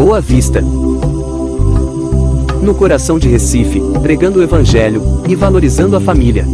Boa Vista. No coração de Recife, pregando o Evangelho e valorizando a família.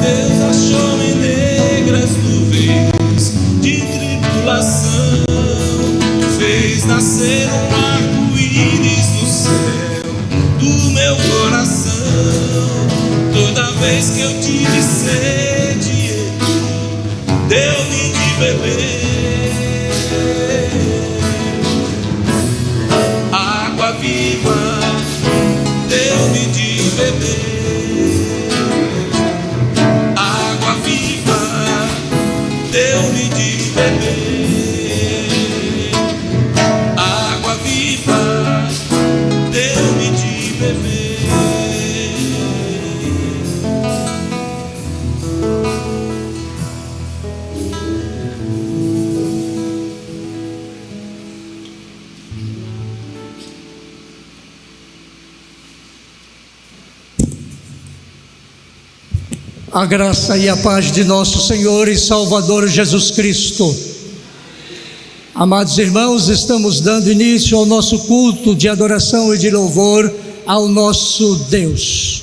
Deus achou-me negras nuvens de tribulação, fez nascer um arco-íris no céu do meu coração. Toda vez que eu tive sede, Ele deu-me de beber água viva, deu-me de beber. Deu-me de beber água viva, deu-me de beber. A graça e a paz de nosso Senhor e Salvador Jesus Cristo. Amados irmãos, estamos dando início ao nosso culto de adoração e de louvor ao nosso Deus.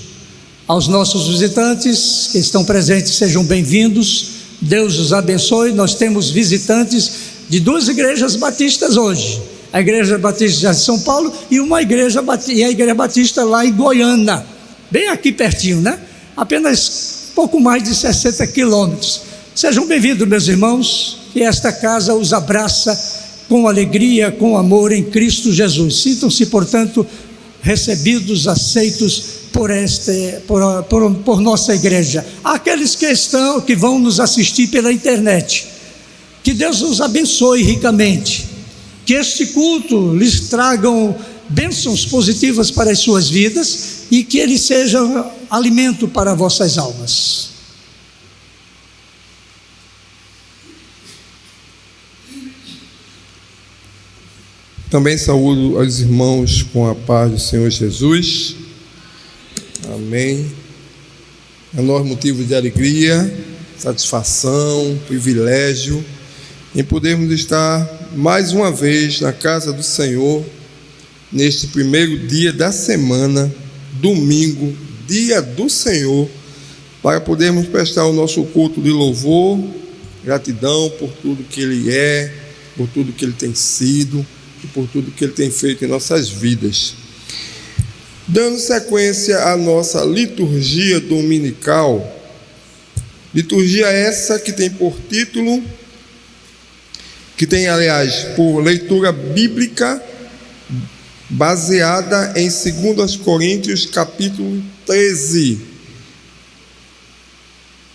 Aos nossos visitantes que estão presentes, sejam bem-vindos. Deus os abençoe. Nós temos visitantes de duas igrejas batistas hoje. A Igreja Batista de São Paulo e a Igreja Batista lá em Goiânia, bem aqui pertinho, né? Apenas pouco mais de 60 quilômetros. Sejam bem-vindos, meus irmãos, e esta casa os abraça com alegria, com amor em Cristo Jesus. Sintam-se, portanto, recebidos, aceitos por nossa igreja. Aqueles que vão nos assistir pela internet, que Deus os abençoe ricamente, que este culto lhes tragam bênçãos positivas para as suas vidas e que ele seja alimento para vossas almas. Também saúdo aos irmãos com a paz do Senhor Jesus. Amém. É nosso motivo de alegria, satisfação, privilégio em podermos estar mais uma vez na casa do Senhor, neste primeiro dia da semana, domingo, dia do Senhor, para podermos prestar o nosso culto de louvor, gratidão por tudo que Ele é, por tudo que Ele tem sido e por tudo que Ele tem feito em nossas vidas. Dando sequência à nossa liturgia dominical, liturgia essa que tem por título, que tem, aliás, por leitura bíblica, baseada em 2 Coríntios capítulo 13.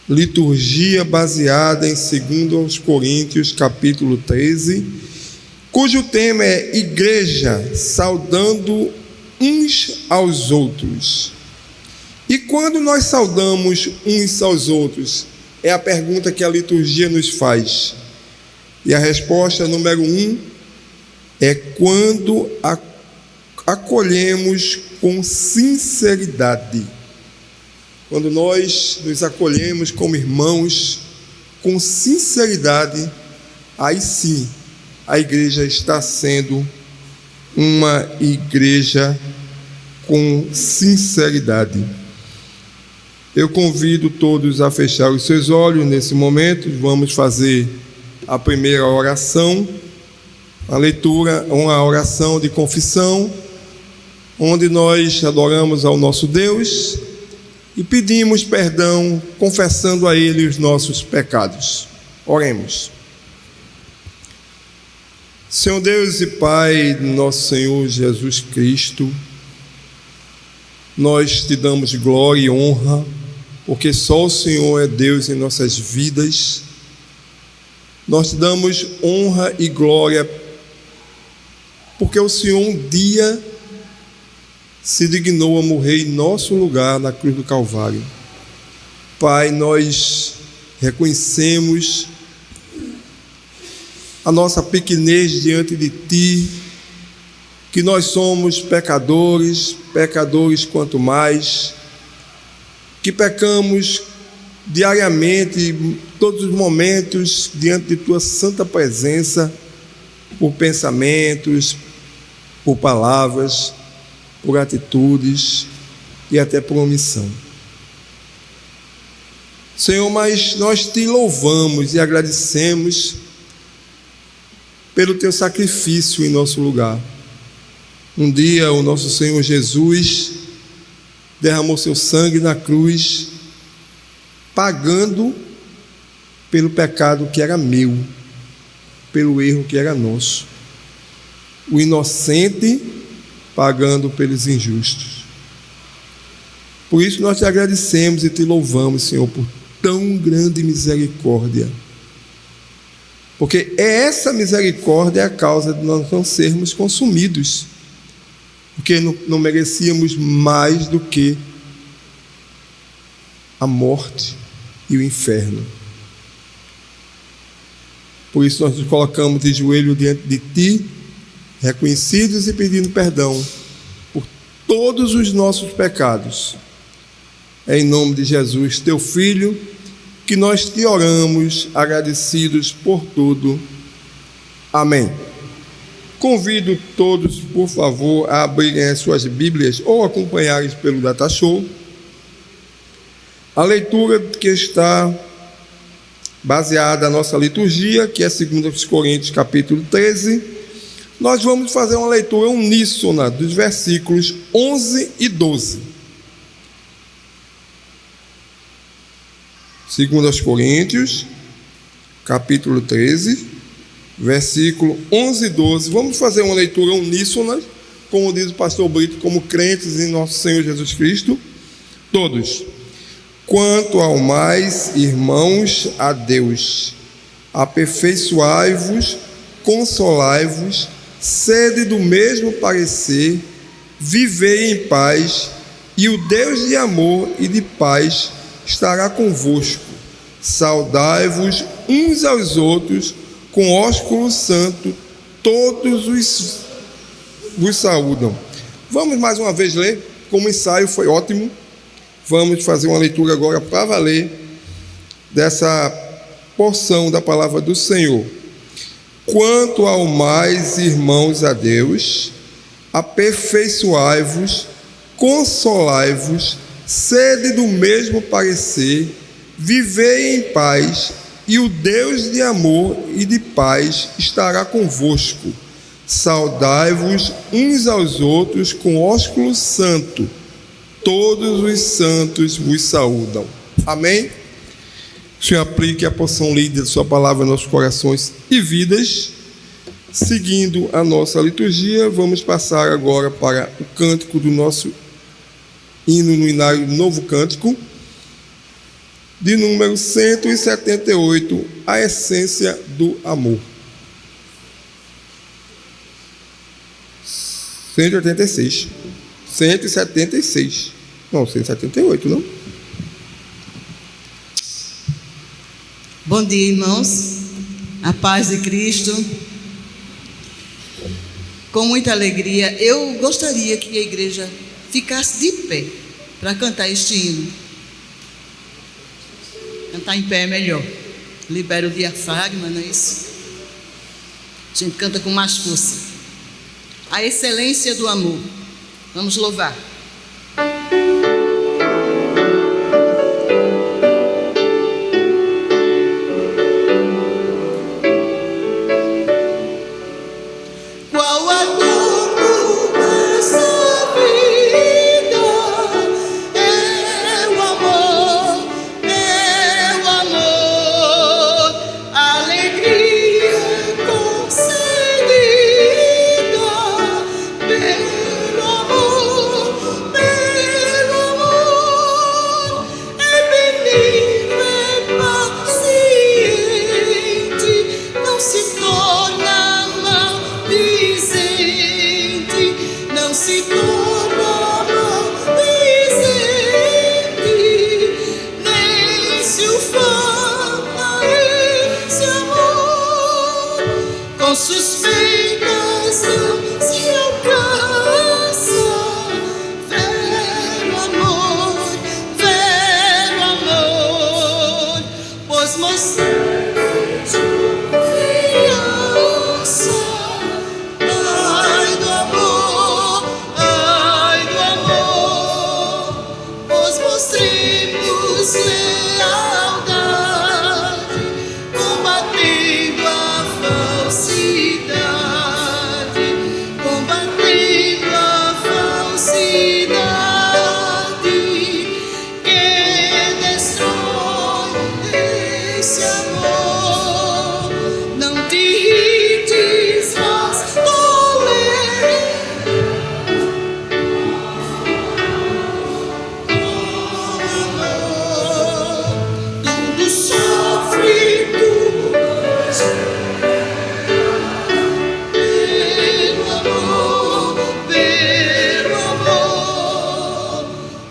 Liturgia baseada em 2 Coríntios capítulo 13, cujo tema é Igreja saudando uns aos outros. E quando nós saudamos uns aos outros? É a pergunta que a liturgia nos faz. E a resposta número 1 é quando acolhemos com sinceridade. Quando nós nos acolhemos como irmãos com sinceridade, aí sim a igreja está sendo uma igreja com sinceridade. Eu convido todos a fechar os seus olhos nesse momento. Vamos fazer a primeira oração, a leitura, uma oração de confissão, onde nós adoramos ao nosso Deus e pedimos perdão, confessando a Ele os nossos pecados. Oremos. Senhor Deus e Pai do nosso Senhor Jesus Cristo, nós te damos glória e honra, porque só o Senhor é Deus em nossas vidas. Nós te damos honra e glória, porque o Senhor um dia se dignou a morrer em nosso lugar na cruz do Calvário. Pai, nós reconhecemos a nossa pequenez diante de Ti, que nós somos pecadores quanto mais, que pecamos diariamente, em todos os momentos, diante de Tua santa presença, por pensamentos, por palavras, por atitudes e até por omissão. Senhor, mas nós Te louvamos e agradecemos pelo Teu sacrifício em nosso lugar. Um dia o nosso Senhor Jesus derramou seu sangue na cruz, pagando pelo pecado que era meu, pelo erro que era nosso. O inocente pagando pelos injustos. Por isso nós Te agradecemos e Te louvamos, Senhor, por tão grande misericórdia. Porque essa misericórdia a causa de nós não sermos consumidos, porque não merecíamos mais do que a morte e o inferno. Por isso nós nos colocamos de joelho diante de Ti, reconhecidos e pedindo perdão por todos os nossos pecados. É em nome de Jesus, Teu Filho, que nós Te oramos, agradecidos por tudo. Amém. Convido todos, por favor, a abrirem as suas Bíblias ou acompanharem pelo Data Show a leitura que está baseada na nossa liturgia, que é 2 Coríntios capítulo 13. Nós vamos fazer uma leitura uníssona dos versículos 11 e 12. 2 Coríntios capítulo 13, versículo 11 e 12. Vamos fazer uma leitura uníssona, como diz o pastor Brito, como crentes em nosso Senhor Jesus Cristo, todos. Quanto ao mais, irmãos, a Deus, aperfeiçoai-vos, consolai-vos, sede do mesmo parecer, vivei em paz, e o Deus de amor e de paz estará convosco. Saudai-vos uns aos outros com ósculo santo, todos vos saúdam. Vamos mais uma vez ler, como ensaio foi ótimo. Vamos fazer uma leitura agora para valer dessa porção da palavra do Senhor. Quanto ao mais, irmãos, a Deus, aperfeiçoai-vos, consolai-vos, sede do mesmo parecer, vivei em paz, e o Deus de amor e de paz estará convosco. Saudai-vos uns aos outros com ósculo santo, todos os santos vos saúdam. Amém? O Senhor aplique a porção lida de Sua palavra em nossos corações e vidas. Seguindo a nossa liturgia, vamos passar agora para o cântico do nosso hino no inário Novo Cântico, de número 178, a essência do amor. 186. 176. Não, 178, não? Bom dia, irmãos. A paz de Cristo. Com muita alegria, eu gostaria que a igreja ficasse de pé para cantar este hino. Cantar em pé é melhor. Libera o diafragma, não é isso? A gente canta com mais força. A excelência do amor. Vamos louvar. Pelo amor com suspeitas não se alcança. Vero amor, pois mostramos confiança. Ai do amor, pois mostremos lealdade, combatendo a falsidade, combatendo a falsidade que destrói esse amor. Não te irrites, mas tolera. Tudo sofre, tudo pelo amor,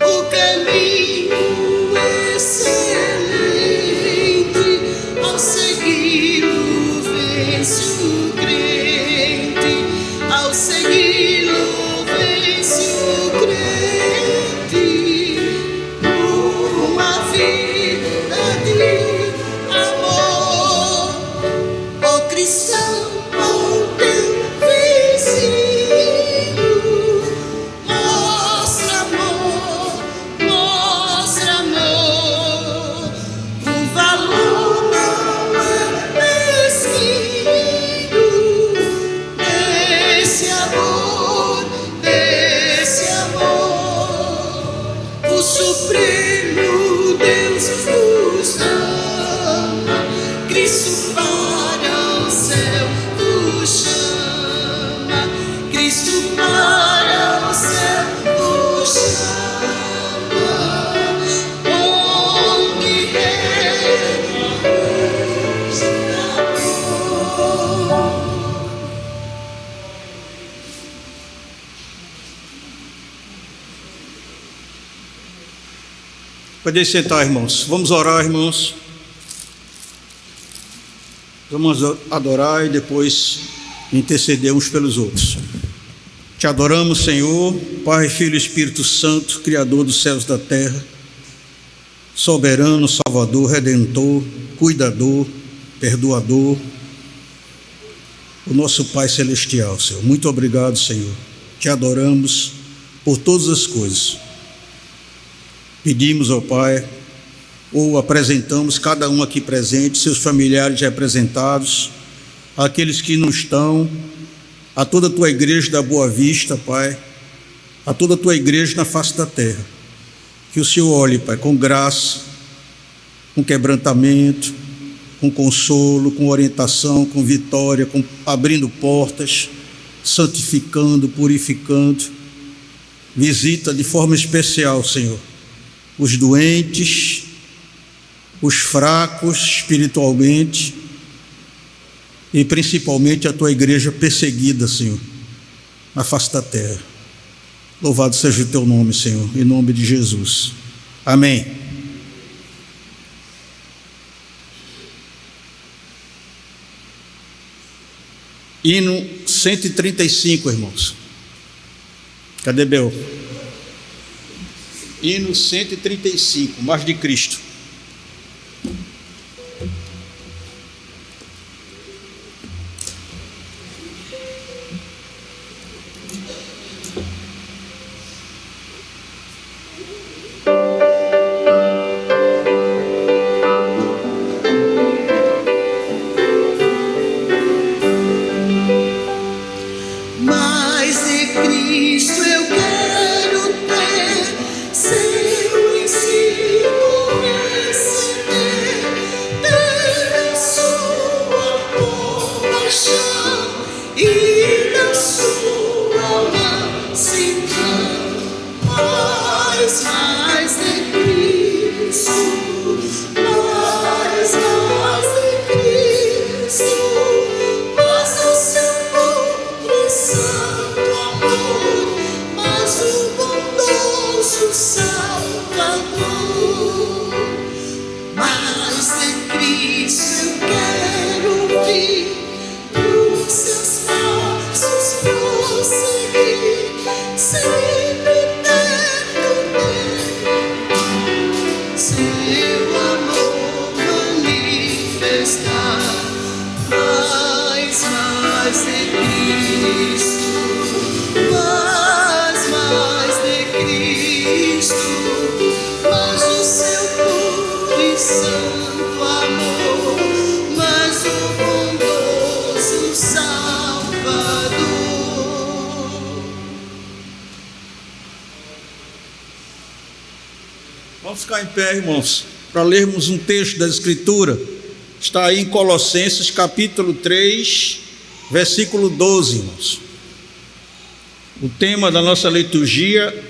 o caminho excelente, ao segui-lo vence o crente, ao segui-lo vence o crente. Uma vida de amor, ó cristão, ao teu vizinho, mostra amor, mostra amor. O valor não é mesquinho desse amor, desse amor. O Supremo Deus nos ama, Cristo para o céu nos chama, Cristo para o céu nos chama, onde reina Deus amor. Pode sentar, irmãos. Vamos orar, irmãos. Vamos adorar e depois interceder uns pelos outros. Te adoramos, Senhor, Pai, Filho e Espírito Santo, Criador dos céus e da terra, soberano, Salvador, Redentor, Cuidador, Perdoador, o nosso Pai Celestial, Senhor. Muito obrigado, Senhor. Te adoramos por todas as coisas. Pedimos ao Pai, ou apresentamos cada um aqui presente, seus familiares representados, aqueles que não estão, a toda a tua igreja da Boa Vista, Pai, a toda a tua igreja na face da terra. Que o Senhor olhe, Pai, com graça, com quebrantamento, com consolo, com orientação, com vitória, com abrindo portas, santificando, purificando. Visita de forma especial, Senhor, os doentes, os fracos espiritualmente e principalmente a tua igreja perseguida, Senhor, na face da terra. Louvado seja o teu nome, Senhor, em nome de Jesus. Amém. Hino 135, irmãos. Cadê Bel? Hino 135, Mais de Cristo. Mais de Cristo eu quero ter, seu ensino receber, ter a sua compaixão e da sua mansidão. Mais de Cristo, mais de Cristo, mais do seu santo amor, mas o bondoso Salvador. Mais de Cristo eu quero ouvir, o mais de Cristo, mais de Cristo, mais o seu puro e santo amor, mais o bondoso Salvador. Vamos ficar em pé, irmãos, para lermos um texto da Escritura. Está aí em Colossenses capítulo 3, versículo 12, irmãos. O tema da nossa liturgia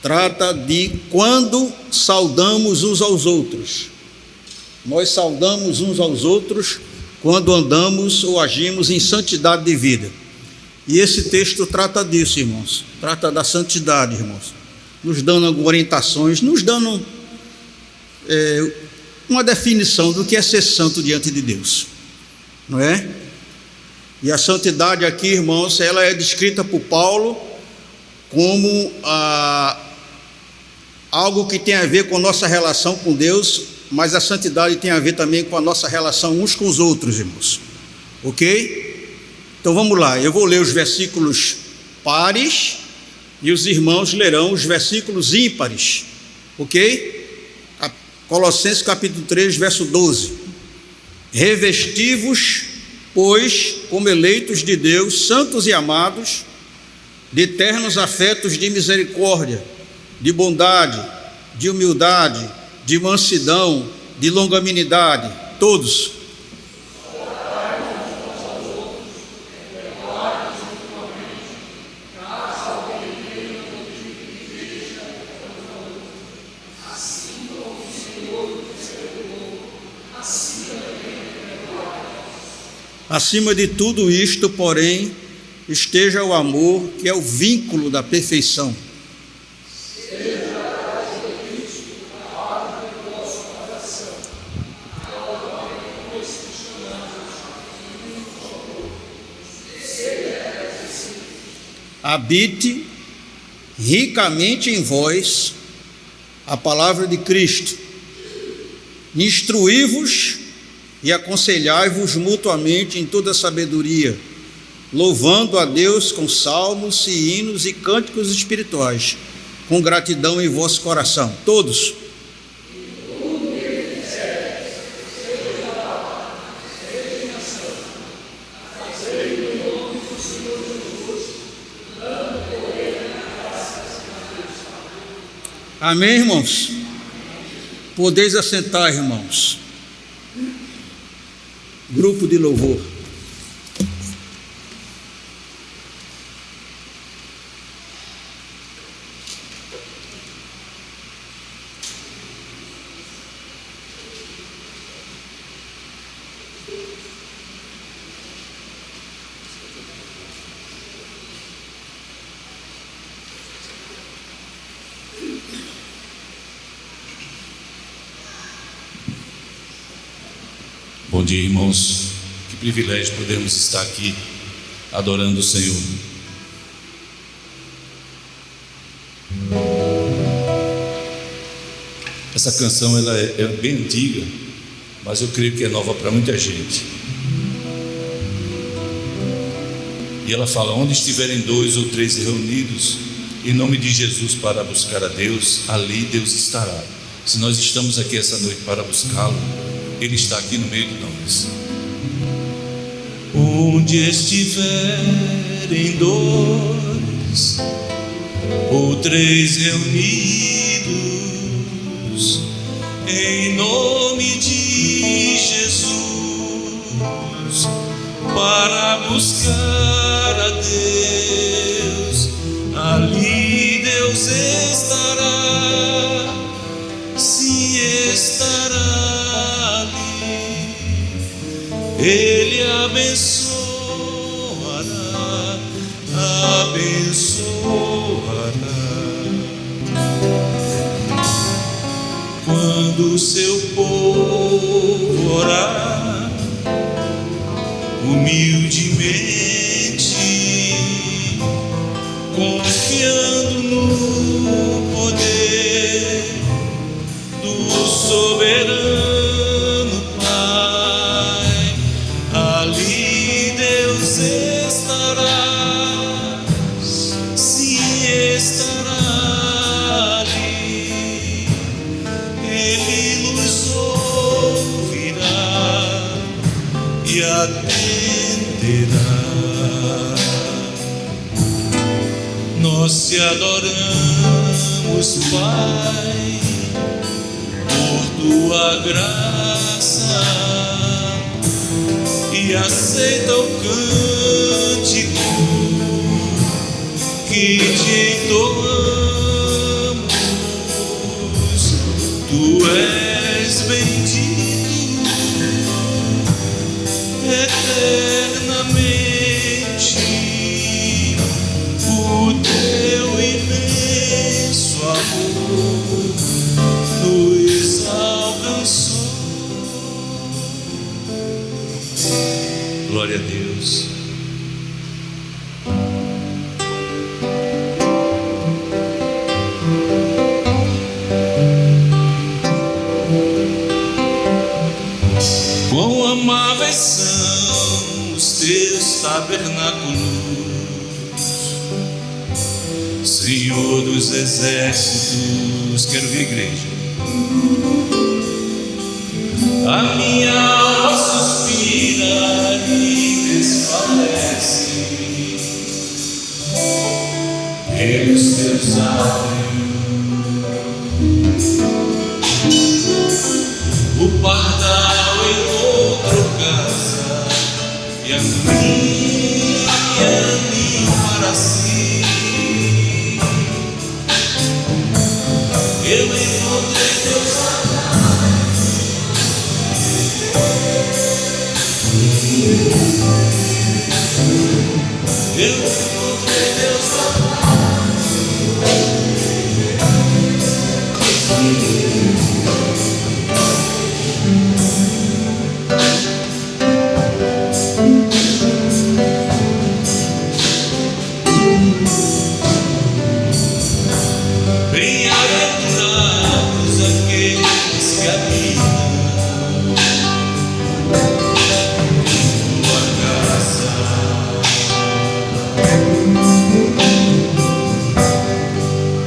trata de quando saudamos uns aos outros. Nós saudamos uns aos outros quando andamos ou agimos em santidade de vida. E esse texto trata disso, irmãos. Trata da santidade, irmãos. Nos dando algumas orientações, nos dando uma definição do que é ser santo diante de Deus, não é? E a santidade aqui, irmãos, ela é descrita por Paulo como algo que tem a ver com a nossa relação com Deus, mas a santidade tem a ver também com a nossa relação uns com os outros, irmãos, ok? Então vamos lá, eu vou ler os versículos pares e os irmãos lerão os versículos ímpares, ok? Colossenses capítulo 3, verso 12. Revesti-vos, pois, como eleitos de Deus, santos e amados, de ternos afetos de misericórdia, de bondade, de humildade, de mansidão, de longanimidade, todos. Acima de tudo isto, porém, esteja o amor, que é o vínculo da perfeição. Habite ricamente em vós a palavra de Cristo. Instruí-vos e aconselhai-vos mutuamente em toda sabedoria, louvando a Deus com salmos e hinos e cânticos espirituais, com gratidão em vosso coração. Todos. Amém, irmãos? Podeis assentar, irmãos. Grupo de louvor. Bom dia, irmãos. Que privilégio podermos estar aqui adorando o Senhor. Essa canção ela é bem antiga, mas eu creio que é nova para muita gente. E ela fala: onde estiverem 2 ou 3 reunidos em nome de Jesus para buscar a Deus, ali Deus estará. Se nós estamos aqui essa noite para buscá-lo, Ele está aqui no meio de nós. Onde estiverem 2 ou 3 reunidos em nome de Jesus para buscar a Deus, ali Deus estará, sim, estará ali. Ele abençoará, abençoará. Quando o seu povo orar humildemente, confiando no poder do soberano Pai, ali Deus Nós te adoramos, Pai, por tua graça, e aceita o cântico que te entoamos. Tu és bendito eternamente. O teu imenso amor nos alcançou. Glória a Deus. Quão amáveis são os teus tabernáculos, Senhor dos exércitos. Quero ver, igreja. A minha alma suspira e desfalece pelos teus átrios. O pardal encontrou casa e a minha ninho para si. Eu encontrei teus altares. Eu encontrei teus altares. Bem-aventurados aqueles que habitam tua casa.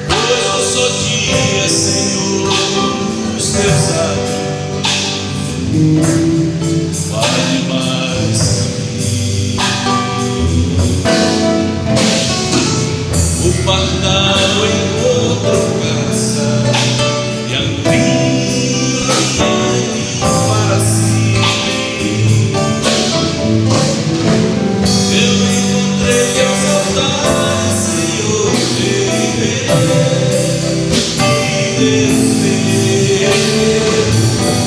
Pois um só dia, Senhor, os teus atos vale mais que o pardal encontrou casa e a vinha para si. Eu encontrei teus altares, Senhor, e Deus meu.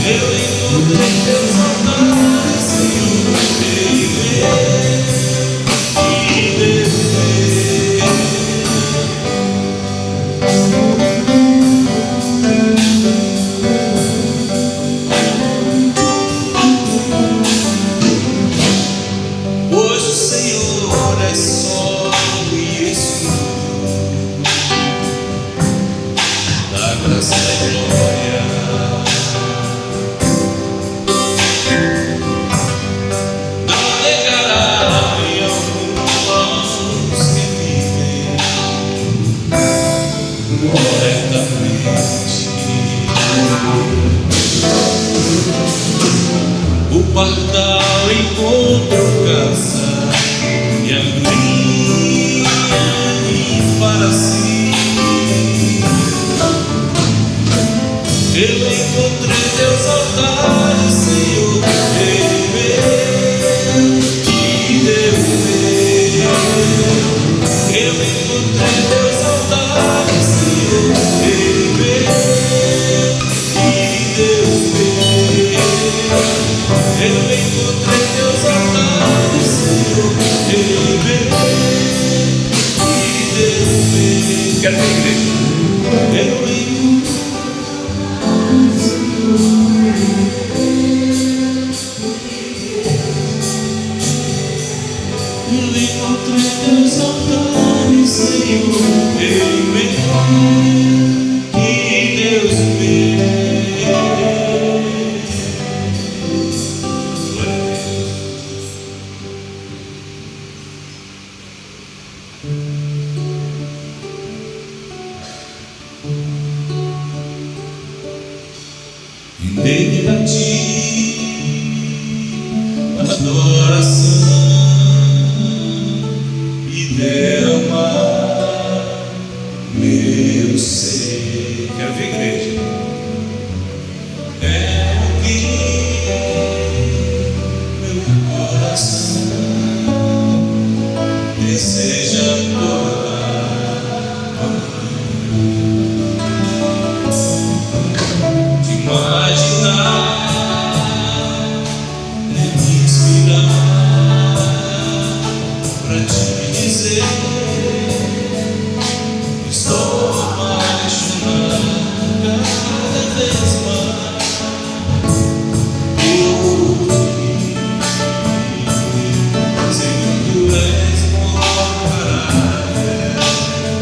Eu encontrei teus altares, Senhor, e Deus meu. Pois o Senhor é sol e escudo da graça e glória. Não negará em alguns que vivem corretamente. O pardal encontrou casa e a vinha para si. Eu encontrei teus altares, Senhor, Rei meu e Deus meu. Eu encontrei teus altares, Senhor, Rei meu e Deus meu. Eu encontrei teus altares, Senhor, Rei meu e Deus meu. Quero ver, igreja. Eu encontrei teus altares, Senhor, Rei meu e Deus meu. Glória a Deus. Render a ti adoração. é amar meu ser. Quero ver, igreja. É o que meu coração deseja toda de imaginar, de me inspirar pra te dizer: estou apaixonado cada vez mais por ti. Senhor, tu és maravilha,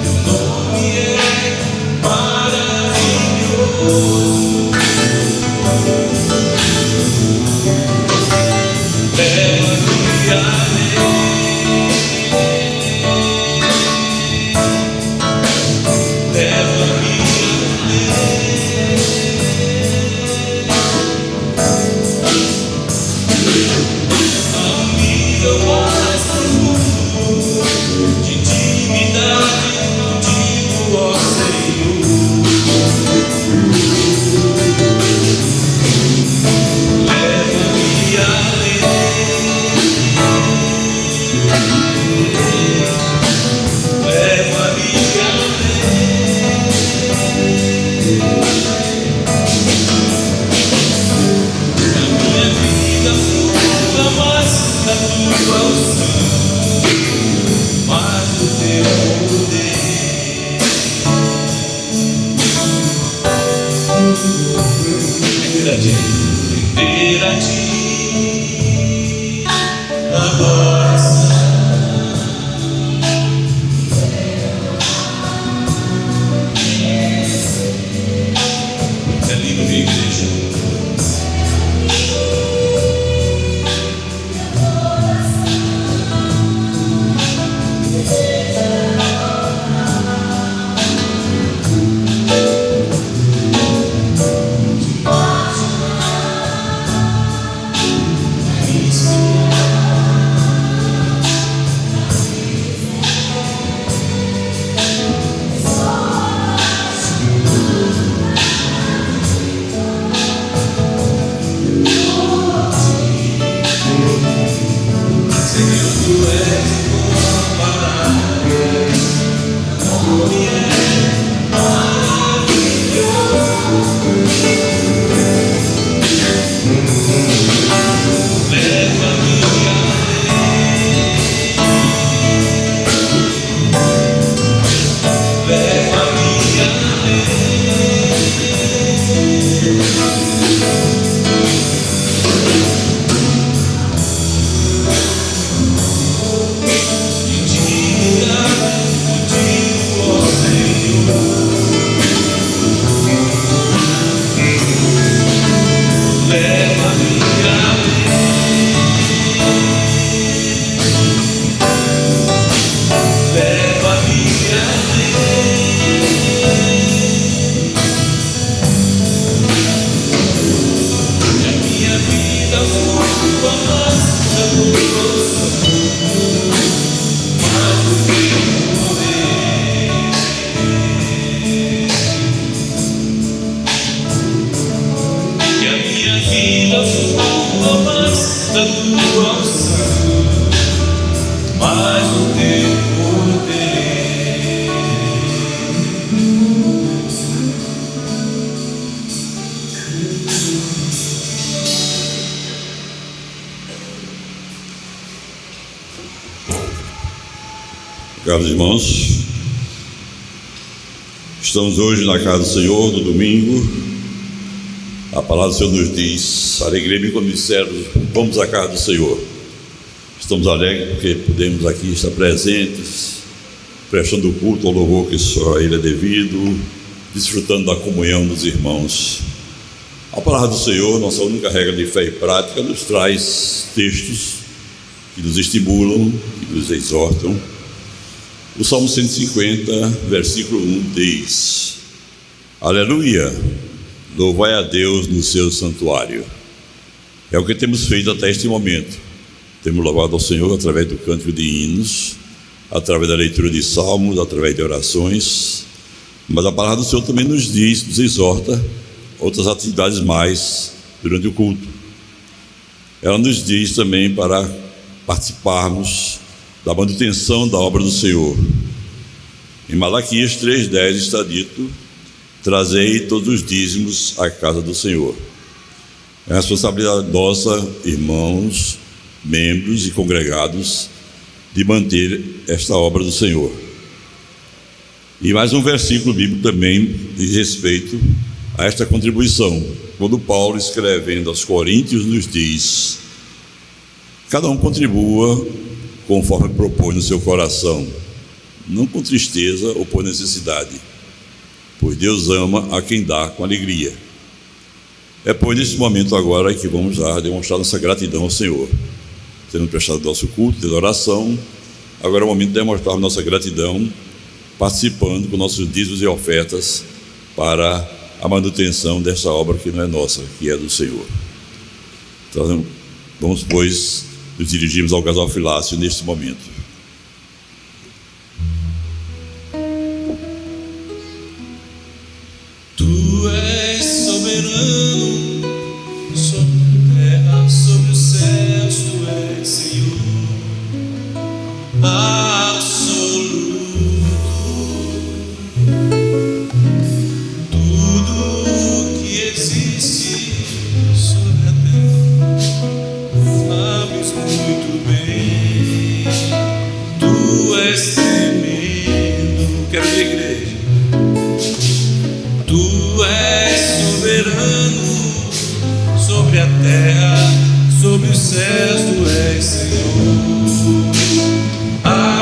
teu nome é maravilhoso. Leva-me além, leva-me a um nível mais profundo de intimidade contigo, ó Senhor. Leva-me além, leva-me a minha vida flua mais da tua unção, mais do teu poder. Render a ti adoração. É lindo ver, igreja. Senhor, tu és maravilhoso, teu nome é maravilhoso. Leva-me além, leva-me mais o teu poder. Caros irmãos, estamos hoje na casa do Senhor, no domingo. A palavra do Senhor nos diz: alegrei-me quando disseram, vamos à casa do Senhor. Estamos alegres porque podemos aqui estar presentes, prestando o culto ao louvor que só a Ele é devido, desfrutando da comunhão dos irmãos. A palavra do Senhor, nossa única regra de fé e prática, nos traz textos que nos estimulam, que nos exortam. O Salmo 150, versículo 1 diz: aleluia, louvai a Deus no seu santuário. É o que temos feito até este momento. Temos louvado ao Senhor através do cântico de hinos, através da leitura de salmos, através de orações, mas a palavra do Senhor também nos diz, nos exorta outras atividades mais durante o culto. Ela nos diz também para participarmos da manutenção da obra do Senhor. Em Malaquias 3,10 está dito: trazei todos os dízimos à casa do Senhor. É responsabilidade nossa, irmãos, membros e congregados, de manter esta obra do Senhor. E mais um versículo bíblico também diz respeito a esta contribuição, quando Paulo, escrevendo aos Coríntios, nos diz: cada um contribua conforme propõe no seu coração, não com tristeza ou por necessidade, pois Deus ama a quem dá com alegria. É pois nesse momento agora que vamos demonstrar nossa gratidão ao Senhor, tendo prestado nosso culto, tendo oração. Agora é o momento de demonstrar nossa gratidão, participando com nossos dízimos e ofertas para a manutenção desta obra que não é nossa, que é do Senhor. Então, vamos, pois, nos dirigirmos ao gasofilácio neste momento. Tu és soberano sobre a terra, sobre os céus, tu és Senhor absoluto. Tudo que existe sobre a terra, sabes muito bem. Tu és tremendo. Quero ver a igreja. Tu és soberano sobre a terra, sobre os céus, tu és Senhor absoluto.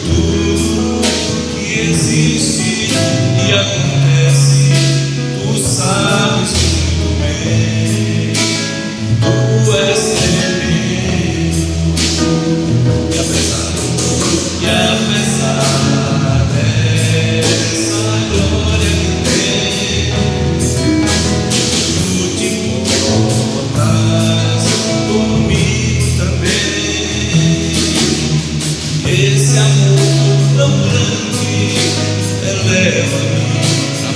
Tudo que existe e acontece, tu sabes muito bem. Tu és tremendo. E apesar dessa glória que tem, tu te importas comigo também. Esse amor tão grande eleva-me,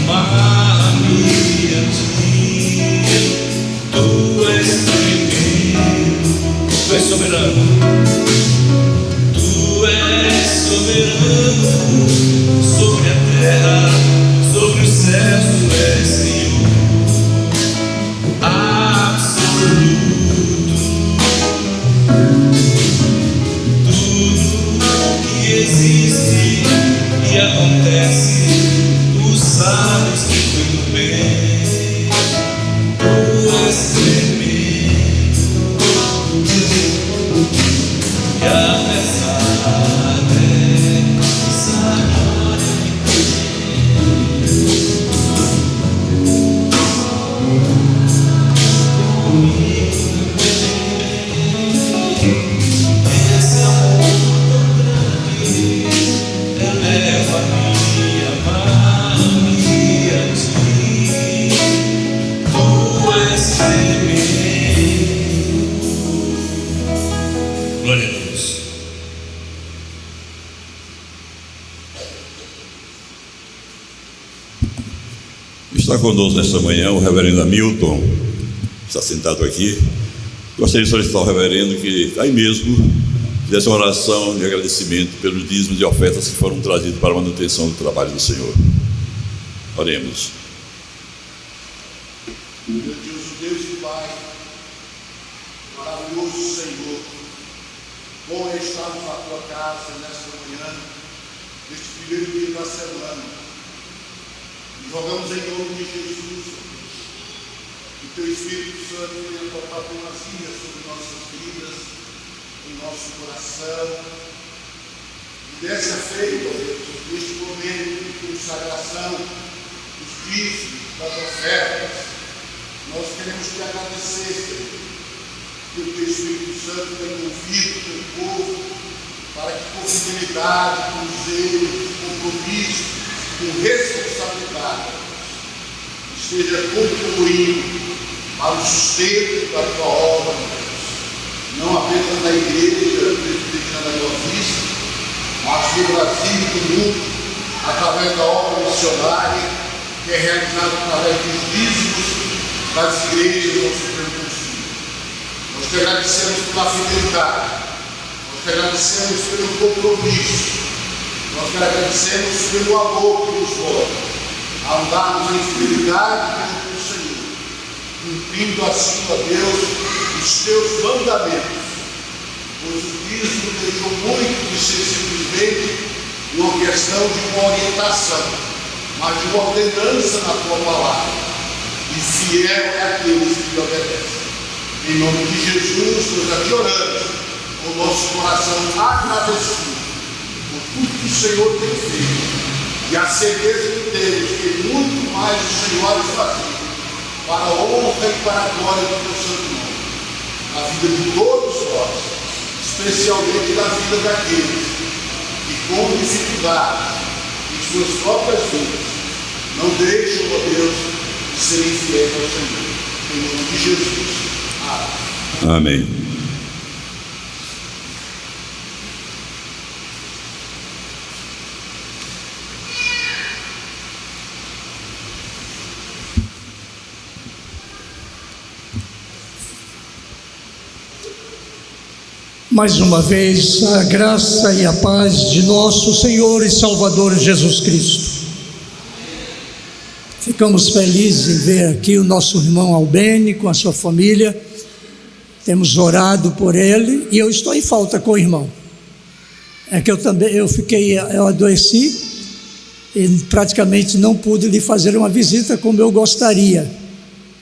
amar-me a ti. Tu és tremendo, tu és soberano. Tu és soberano sobre a terra, sobre os céus, tu és Senhor absoluto. Tudo que existe e acontece, tu sabes muito bem. Tu és tremendo. E apesar dessa glória que tem, esse amor tão grande eleva-me, amar-me a ti. Tu és tremendo. Glória a Deus. Está conosco nesta manhã o reverendo Hamilton, está sentado aqui. Gostaria de solicitar ao reverendo que aí mesmo fizesse uma oração de agradecimento pelos dízimos e ofertas que foram trazidos para a manutenção do trabalho do Senhor. Oremos. Meu Deus e Pai, maravilhoso Senhor, bom é estarmos na tua casa nesta manhã, neste primeiro dia da semana. E rogamos em nome de Jesus que teu Espírito Santo venha tocar primazia sobre nossas vidas, em nosso coração. E dessa feita, ó Deus, neste momento de consagração, dos dízimos, das ofertas, nós queremos te agradecer, Senhor, que o teu Espírito Santo tenha ouvido o teu povo, para que com fidelidade, com zelo, com compromisso, com responsabilidade, esteja contribuindo para o sustento da tua obra, Deus. não apenas da Igreja Presbiteriana da Boa Vista, mas do Brasil e do mundo, através da obra missionária que é realizada através dos dízimos das igrejas ao Supremo Conselho. Nós te agradecemos pela fidelidade, nós te agradecemos pelo compromisso, nós te agradecemos pelo amor que nos move, a andarmos em fidelidade com o Senhor, cumprindo assim, ó Deus, os teus mandamentos, pois o dízimo deixou muito de ser simplesmente uma questão de uma orientação, mas de uma ordenança na tua palavra, e fiel é aqueles que lhe obedecem. Em nome de Jesus, nós aqui oramos, com o nosso coração agradecido por tudo que o Senhor tem feito, e a certeza que temos que muito mais o Senhor vai fazer, para a honra e para a glória do teu santo nome, na vida de todos nós, especialmente na vida daqueles que com dificuldade em suas próprias vidas não deixam, ó Deus, de serem fiéis ao Senhor. Em nome de Jesus. Amém. Amém. Mais uma vez, a graça e a paz de nosso Senhor e Salvador Jesus Cristo. Ficamos felizes em ver aqui o nosso irmão Albene com a sua família. Temos orado por ele e eu estou em falta com o irmão. É que eu adoeci e praticamente não pude lhe fazer uma visita como eu gostaria,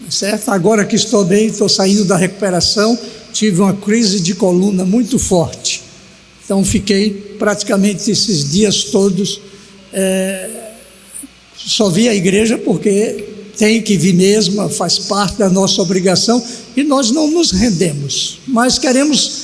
certo? Agora que estou bem, estou saindo da recuperação, tive uma crise de coluna muito forte, então fiquei praticamente esses dias todos, só vi a igreja porque tem que vir mesmo, faz parte da nossa obrigação e nós não nos rendemos, mas queremos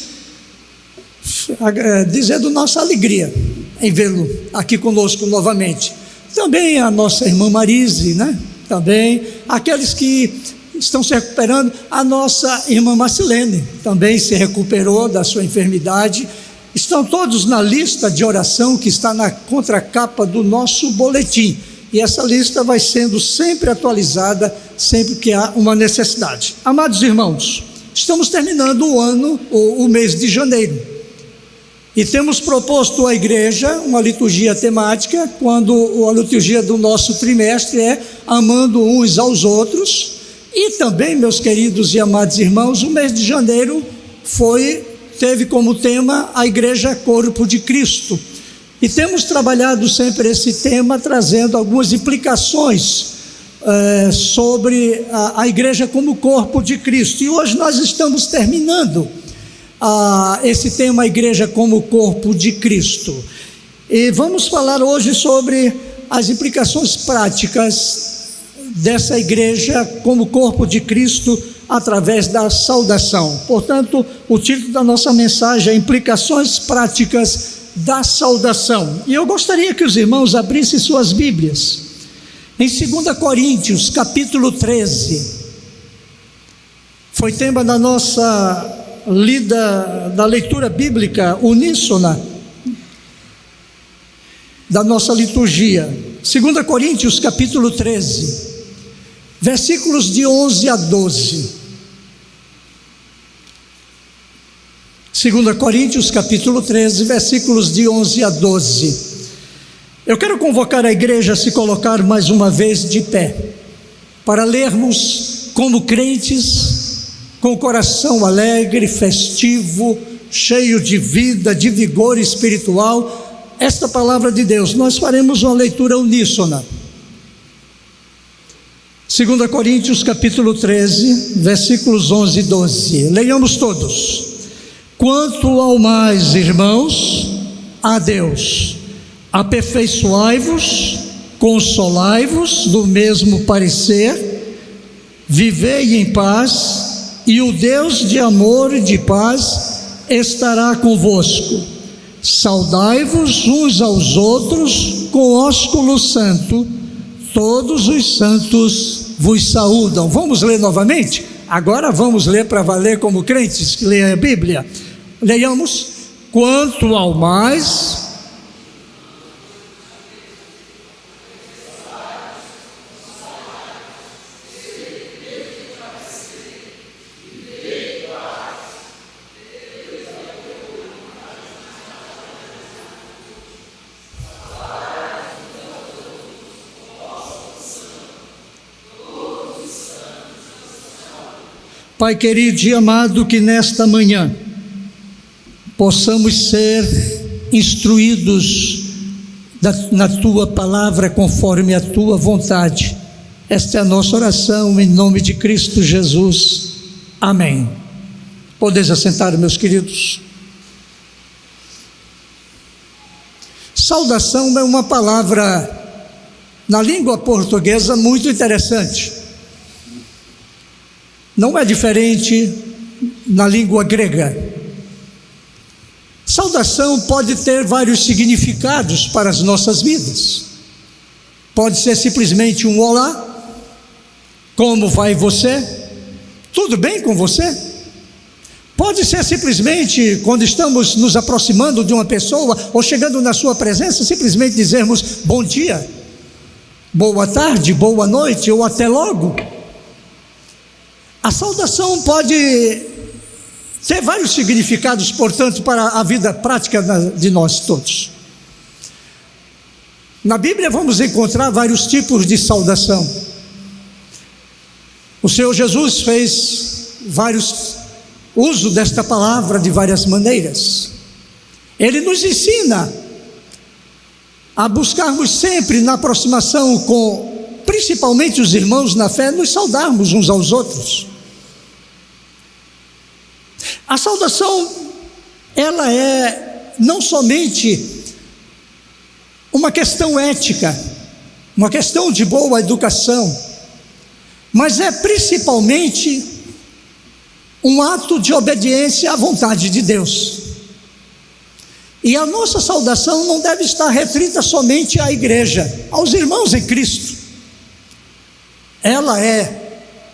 dizer da nossa alegria em vê-lo aqui conosco novamente. Também a nossa irmã Marise, né? Também aqueles que estão se recuperando, a nossa irmã Marcilene também se recuperou da sua enfermidade, estão todos na lista de oração que está na contracapa do nosso boletim, e essa lista vai sendo sempre atualizada, sempre que há uma necessidade. Amados irmãos, estamos terminando o ano, o mês de janeiro, e temos proposto à igreja uma liturgia temática, quando a liturgia do nosso trimestre é amando uns aos outros. E também, meus queridos e amados irmãos, o mês de janeiro teve como tema a Igreja Corpo de Cristo. E temos trabalhado sempre esse tema, trazendo algumas implicações sobre a Igreja como Corpo de Cristo. E hoje nós estamos terminando esse tema, a Igreja como Corpo de Cristo. E vamos falar hoje sobre as implicações práticas dessa igreja como corpo de Cristo através da saudação. Portanto, o título da nossa mensagem é Implicações Práticas da Saudação. E eu gostaria que os irmãos abrissem suas Bíblias em 2 Coríntios, capítulo 13. Foi tema da nossa da leitura bíblica uníssona da nossa liturgia. 2 Coríntios, capítulo 13. Versículos de 11 a 12. 2 Coríntios capítulo 13, versículos de 11 a 12. Eu quero convocar a igreja a se colocar mais uma vez de pé, para lermos como crentes, com o coração alegre, festivo, cheio de vida, de vigor espiritual, esta palavra de Deus. Nós faremos uma leitura uníssona. 2 Coríntios capítulo 13, versículos 11 e 12. Leiamos todos. Quanto ao mais, irmãos, a Deus, aperfeiçoai-vos, consolai-vos do mesmo parecer, vivei em paz, e o Deus de amor e de paz estará convosco. Saudai-vos uns aos outros com ósculo santo. Todos os santos vos saúdam. Vamos ler novamente? Agora vamos ler para valer como crentes que leem a Bíblia. Leiamos: quanto ao mais... Pai querido e amado, que nesta manhã possamos ser instruídos na Tua palavra conforme a Tua vontade. Esta é a nossa oração em nome de Cristo Jesus. Amém. Podeis assentar, meus queridos. Saudação é uma palavra na língua portuguesa muito interessante. Não é diferente na língua grega. Saudação pode ter vários significados para as nossas vidas. Pode ser simplesmente um olá, como vai você? Tudo bem com você? Pode ser simplesmente, quando estamos nos aproximando de uma pessoa ou chegando na sua presença, simplesmente dizermos bom dia, boa tarde, boa noite ou até logo. A saudação pode ter vários significados, portanto, para a vida prática de nós todos. Na Bíblia vamos encontrar vários tipos de saudação. O Senhor Jesus fez uso desta palavra de várias maneiras. Ele nos ensina a buscarmos sempre na aproximação com, principalmente os irmãos na fé, nos saudarmos uns aos outros. A saudação, ela é não somente uma questão ética, uma questão de boa educação, mas é principalmente um ato de obediência à vontade de Deus. E a nossa saudação não deve estar restrita somente à igreja, aos irmãos em Cristo. Ela é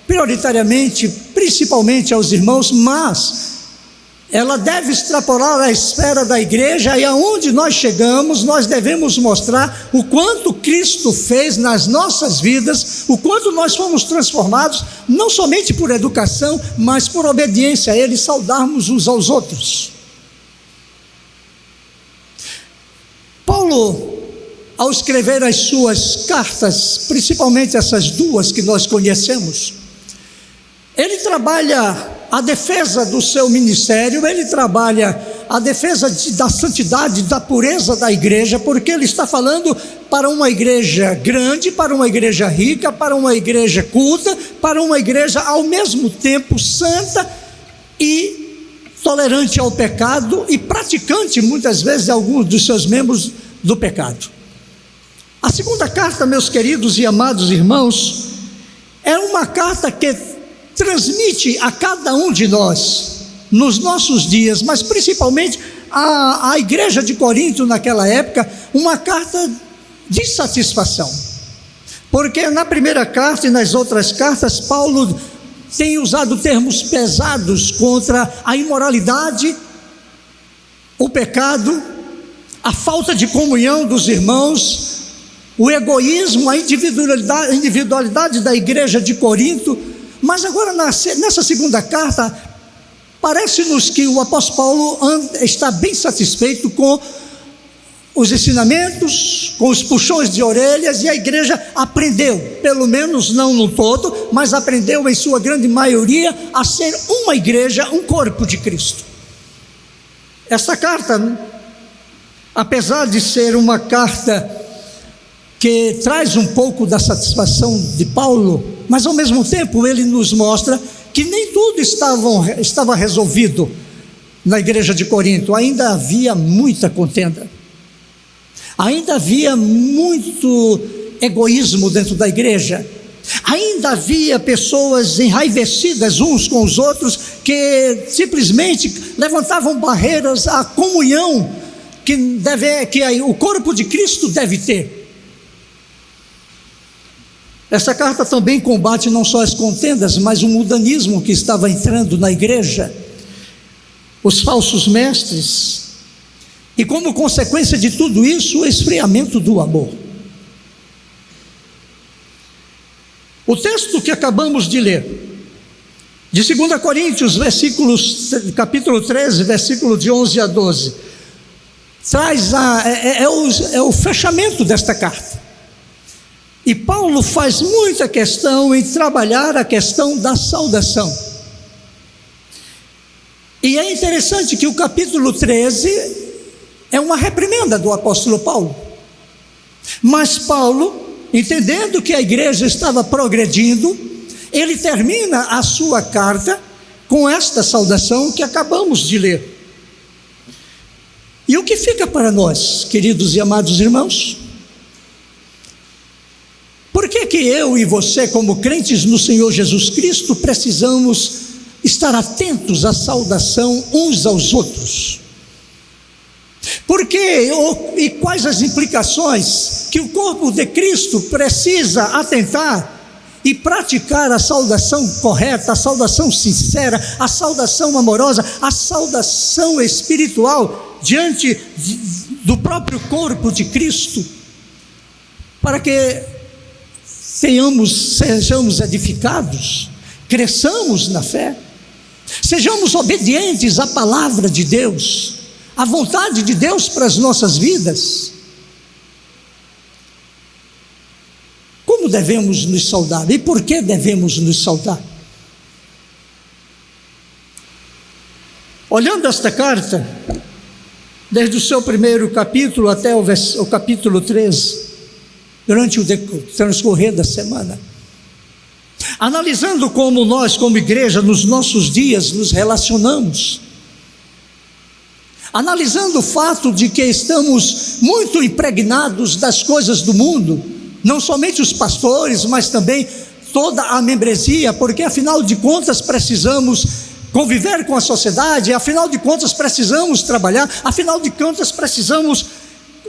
prioritariamente, principalmente aos irmãos, mas ela deve extrapolar a esfera da igreja, e aonde nós chegamos, nós devemos mostrar o quanto Cristo fez nas nossas vidas, o quanto nós fomos transformados, não somente por educação, mas por obediência a Ele, saudarmos uns aos outros. Paulo, ao escrever as suas cartas, principalmente essas duas que nós conhecemos, ele trabalha a defesa do seu ministério, ele trabalha a defesa da santidade, da pureza da igreja, porque ele está falando para uma igreja grande, para uma igreja rica, para uma igreja culta, para uma igreja ao mesmo tempo santa e tolerante ao pecado e praticante muitas vezes de alguns dos seus membros do pecado. A segunda carta, meus queridos e amados irmãos, é uma carta que transmite a cada um de nós, nos nossos dias, mas principalmente à igreja de Corinto naquela época, uma carta de satisfação. Porque na primeira carta e nas outras cartas, Paulo tem usado termos pesados contra a imoralidade, o pecado, a falta de comunhão dos irmãos, o egoísmo, a individualidade da igreja de Corinto. Mas agora nessa segunda carta, parece-nos que o apóstolo Paulo está bem satisfeito com os ensinamentos, com os puxões de orelhas, e a igreja aprendeu, pelo menos não no todo, mas aprendeu em sua grande maioria a ser uma igreja, um corpo de Cristo. Essa carta, apesar de ser uma carta que traz um pouco da satisfação de Paulo, mas ao mesmo tempo ele nos mostra que nem tudo estava resolvido na igreja de Corinto. Ainda havia muita contenda, ainda havia muito egoísmo dentro da igreja, ainda havia pessoas enraivecidas uns com os outros, que simplesmente levantavam barreiras à comunhão que o corpo de Cristo deve ter. Essa carta também combate não só as contendas, mas o mundanismo que estava entrando na igreja, os falsos mestres, e como consequência de tudo isso, o esfriamento do amor. O texto que acabamos de ler, de 2 Coríntios, capítulo 13, versículo de 11 a 12, traz o fechamento desta carta. E Paulo faz muita questão em trabalhar a questão da saudação. E é interessante que o capítulo 13 é uma reprimenda do apóstolo Paulo. Mas Paulo, entendendo que a igreja estava progredindo, ele termina a sua carta com esta saudação que acabamos de ler. E o que fica para nós, queridos e amados irmãos? Por que eu e você, como crentes no Senhor Jesus Cristo, precisamos estar atentos à saudação uns aos outros? Por que e quais as implicações que o corpo de Cristo precisa atentar e praticar a saudação correta, a saudação sincera, a saudação amorosa, a saudação espiritual diante do próprio corpo de Cristo, para que sejamos edificados, cresçamos na fé, sejamos obedientes à palavra de Deus, à vontade de Deus para as nossas vidas. Como devemos nos saudar? E por que devemos nos saudar? Olhando esta carta, desde o seu primeiro capítulo até o capítulo 13, durante o transcorrer da semana, analisando como nós, como igreja, nos nossos dias nos relacionamos, analisando o fato de que estamos muito impregnados das coisas do mundo, não somente os pastores, mas também toda a membresia, porque afinal de contas precisamos conviver com a sociedade, afinal de contas precisamos trabalhar, afinal de contas precisamos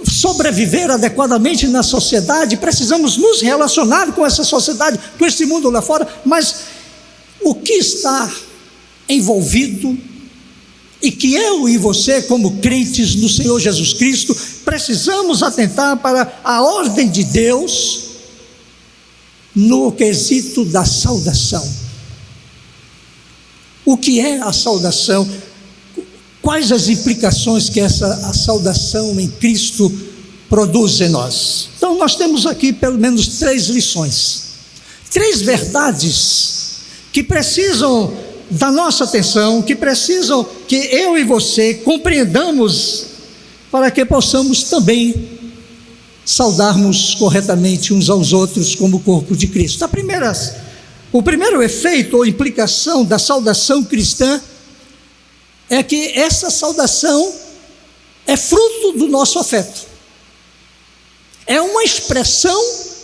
sobreviver adequadamente na sociedade, precisamos nos relacionar com essa sociedade, com esse mundo lá fora. Mas o que está envolvido e que eu e você, como crentes no Senhor Jesus Cristo, precisamos atentar para a ordem de Deus no quesito da saudação. O que é a saudação? Quais as implicações que a saudação em Cristo produz em nós? Então nós temos aqui pelo menos 3 lições, 3 verdades que precisam da nossa atenção, que precisam que eu e você compreendamos para que possamos também saudarmos corretamente uns aos outros como corpo de Cristo. O primeiro efeito ou implicação da saudação cristã é que essa saudação é fruto do nosso afeto. É uma expressão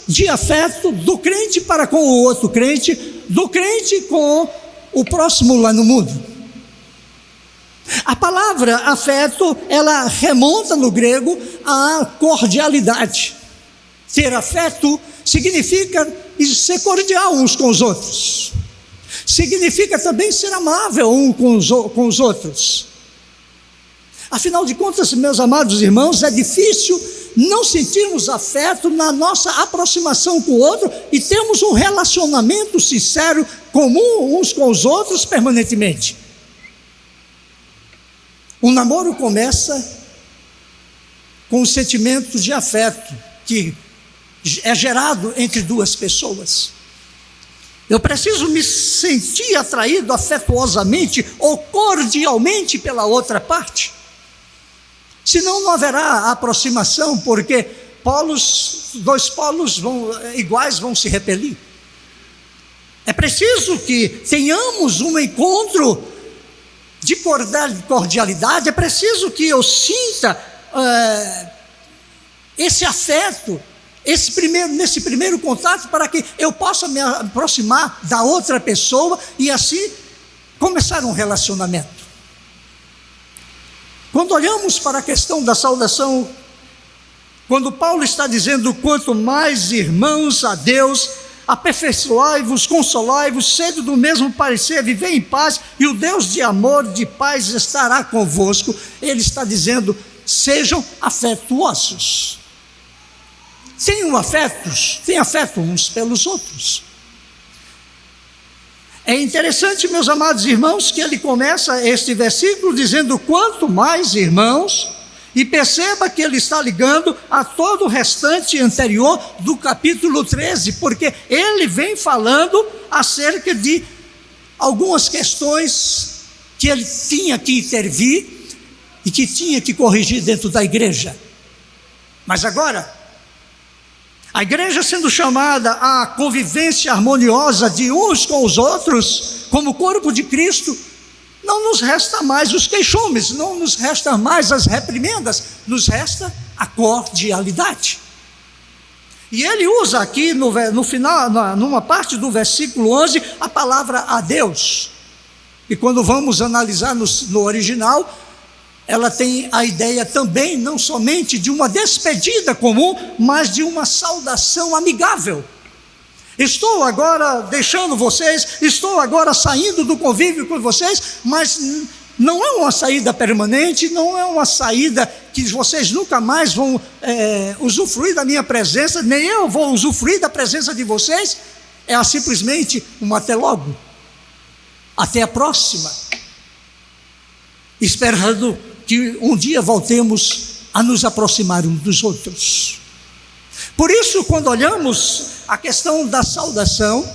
de afeto do crente para com o outro crente, do crente com o próximo lá no mundo. A palavra afeto, ela remonta no grego à cordialidade. Ter afeto significa ser cordial uns com os outros. Significa também ser amável um com os outros. Afinal de contas, meus amados irmãos, é difícil não sentirmos afeto na nossa aproximação com o outro e termos um relacionamento sincero, comum uns com os outros permanentemente. O namoro começa com um sentimento de afeto que é gerado entre 2 pessoas. Eu preciso me sentir atraído afetuosamente ou cordialmente pela outra parte. Senão não haverá aproximação, porque 2 polos iguais vão se repelir. É preciso que tenhamos um encontro de cordialidade, é preciso que eu sinta esse afeto, nesse primeiro contato, para que eu possa me aproximar da outra pessoa e assim começar um relacionamento. Quando olhamos para a questão da saudação, quando Paulo está dizendo quanto mais irmãos a Deus, aperfeiçoai-vos, consolai-vos, sede do mesmo parecer, vivei em paz, e o Deus de amor, de paz estará convosco. Ele está dizendo: sejam afetuosos. Tenham afeto uns pelos outros. É interessante, meus amados irmãos, que ele começa este versículo dizendo: quanto mais irmãos, e perceba que ele está ligando a todo o restante anterior do capítulo 13, porque ele vem falando acerca de algumas questões que ele tinha que intervir e que tinha que corrigir dentro da igreja. Mas agora, a igreja sendo chamada à convivência harmoniosa de uns com os outros, como corpo de Cristo, não nos resta mais os queixumes, não nos resta mais as reprimendas, nos resta a cordialidade. E ele usa aqui no final, numa parte do versículo 11, a palavra a Deus. E quando vamos analisar no original, ela tem a ideia também, não somente de uma despedida comum, mas de uma saudação amigável. Estou agora deixando vocês, estou agora saindo do convívio com vocês, mas não é uma saída permanente, não é uma saída que vocês nunca mais vão usufruir da minha presença, nem eu vou usufruir da presença de vocês. É simplesmente um até logo, até a próxima, esperando que um dia voltemos a nos aproximar uns dos outros. Por isso, quando olhamos a questão da saudação,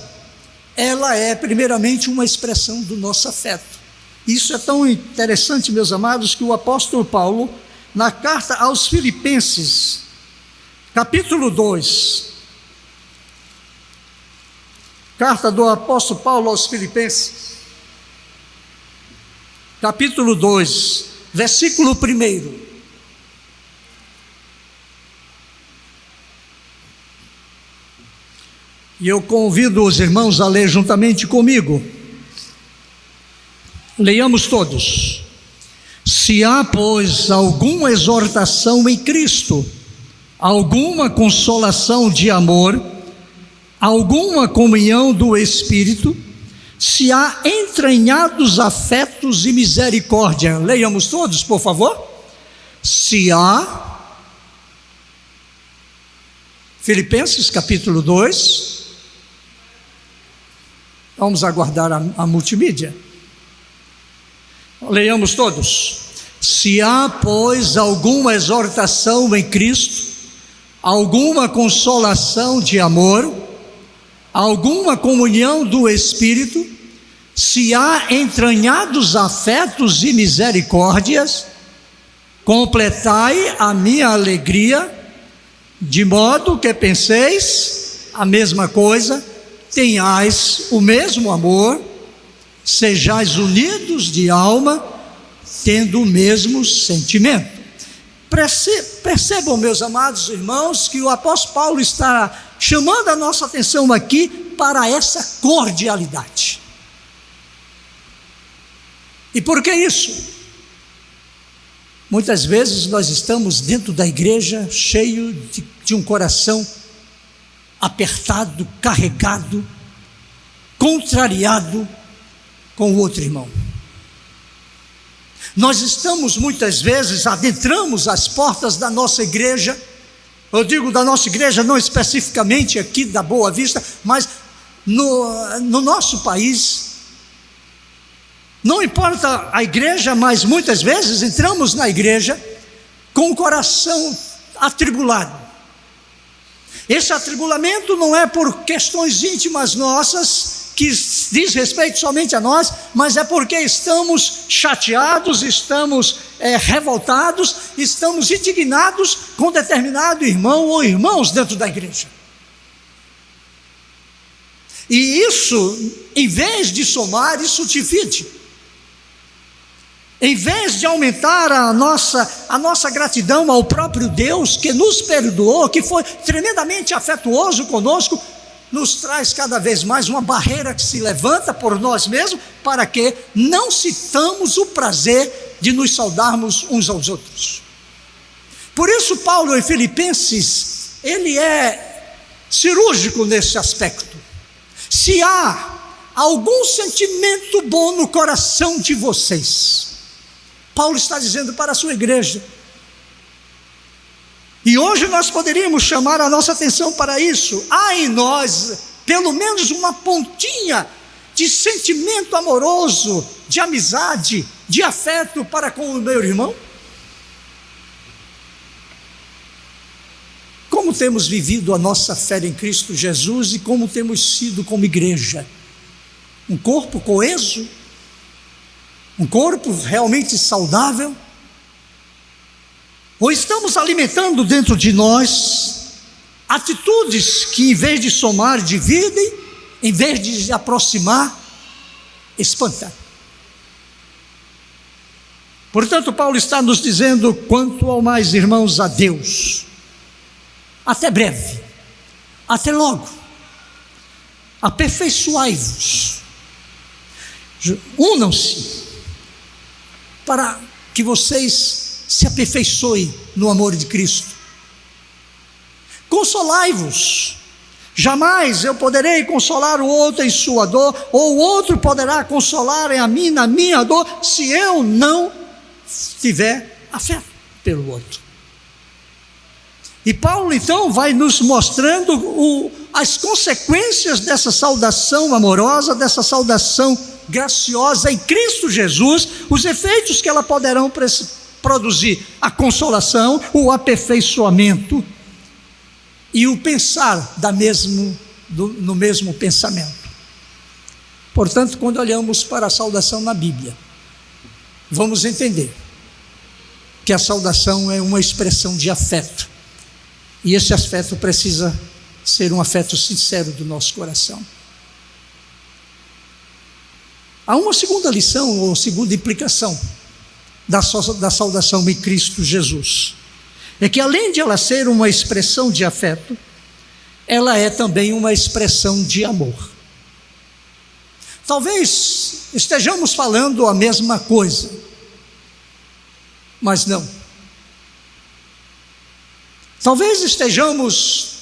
ela é primeiramente uma expressão do nosso afeto. Isso é tão interessante, meus amados, que o apóstolo Paulo, na carta aos Filipenses, capítulo 2, carta do apóstolo Paulo aos Filipenses, capítulo 2, versículo 1. E eu convido os irmãos a ler juntamente comigo. Leiamos todos. Se há, pois, alguma exortação em Cristo, alguma consolação de amor, alguma comunhão do Espírito, se há entranhados afetos e misericórdia. Leiamos todos, por favor. Se há, Filipenses capítulo 2, vamos aguardar a multimídia. Leiamos todos. Se há, pois, alguma exortação em Cristo, alguma consolação de amor, alguma comunhão do Espírito, se há entranhados afetos e misericórdias, completai a minha alegria, de modo que penseis a mesma coisa, tenhais o mesmo amor, sejais unidos de alma, tendo o mesmo sentimento. Percebam, meus amados irmãos, que o apóstolo Paulo está chamando a nossa atenção aqui para essa cordialidade. E por que isso? Muitas vezes nós estamos dentro da igreja cheio de um coração apertado, carregado, contrariado com o outro irmão. Nós estamos muitas vezes, adentramos as portas da nossa igreja, eu digo da nossa igreja não especificamente aqui da Boa Vista, mas no nosso país, não importa a igreja, mas muitas vezes entramos na igreja com o coração atribulado. Esse atribulamento não é por questões íntimas nossas, que diz respeito somente a nós, mas é porque estamos chateados, estamos revoltados, estamos indignados com determinado irmão ou irmãos dentro da igreja. E isso, em vez de somar, isso divide. Em vez de aumentar a nossa gratidão ao próprio Deus que nos perdoou, que foi tremendamente afetuoso conosco, nos traz cada vez mais uma barreira que se levanta por nós mesmos, para que não sintamos o prazer de nos saudarmos uns aos outros. Por isso Paulo em Filipenses, ele é cirúrgico nesse aspecto. Se há algum sentimento bom no coração de vocês, Paulo está dizendo para a sua igreja, e hoje nós poderíamos chamar a nossa atenção para isso. Há em nós pelo menos uma pontinha de sentimento amoroso, de amizade, de afeto para com o meu irmão? Como temos vivido a nossa fé em Cristo Jesus e como temos sido como igreja? Um corpo coeso? Um corpo realmente saudável? Ou estamos alimentando dentro de nós atitudes que, em vez de somar, dividem, em vez de aproximar, espantam? Portanto, Paulo está nos dizendo: quanto ao mais, irmãos, a Deus, até breve, até logo, aperfeiçoai-vos, unam-se, para que vocês se aperfeiçoem no amor de Cristo. Consolai-vos. Jamais eu poderei consolar o outro em sua dor, ou o outro poderá consolar a mim na minha dor, se eu não tiver afeto pelo outro. E Paulo então vai nos mostrando as consequências dessa saudação amorosa, dessa saudação graciosa em Cristo Jesus, os efeitos que ela poderão produzir: a consolação, o aperfeiçoamento e o pensar no mesmo pensamento. Portanto, quando olhamos para a saudação na Bíblia, vamos entender que a saudação é uma expressão de afeto, e esse afeto precisa ser um afeto sincero do nosso coração. Há uma segunda lição, ou segunda implicação da saudação em Cristo Jesus, é que além de ela ser uma expressão de afeto, ela é também uma expressão de amor. Talvez estejamos falando a mesma coisa, mas não. Talvez estejamos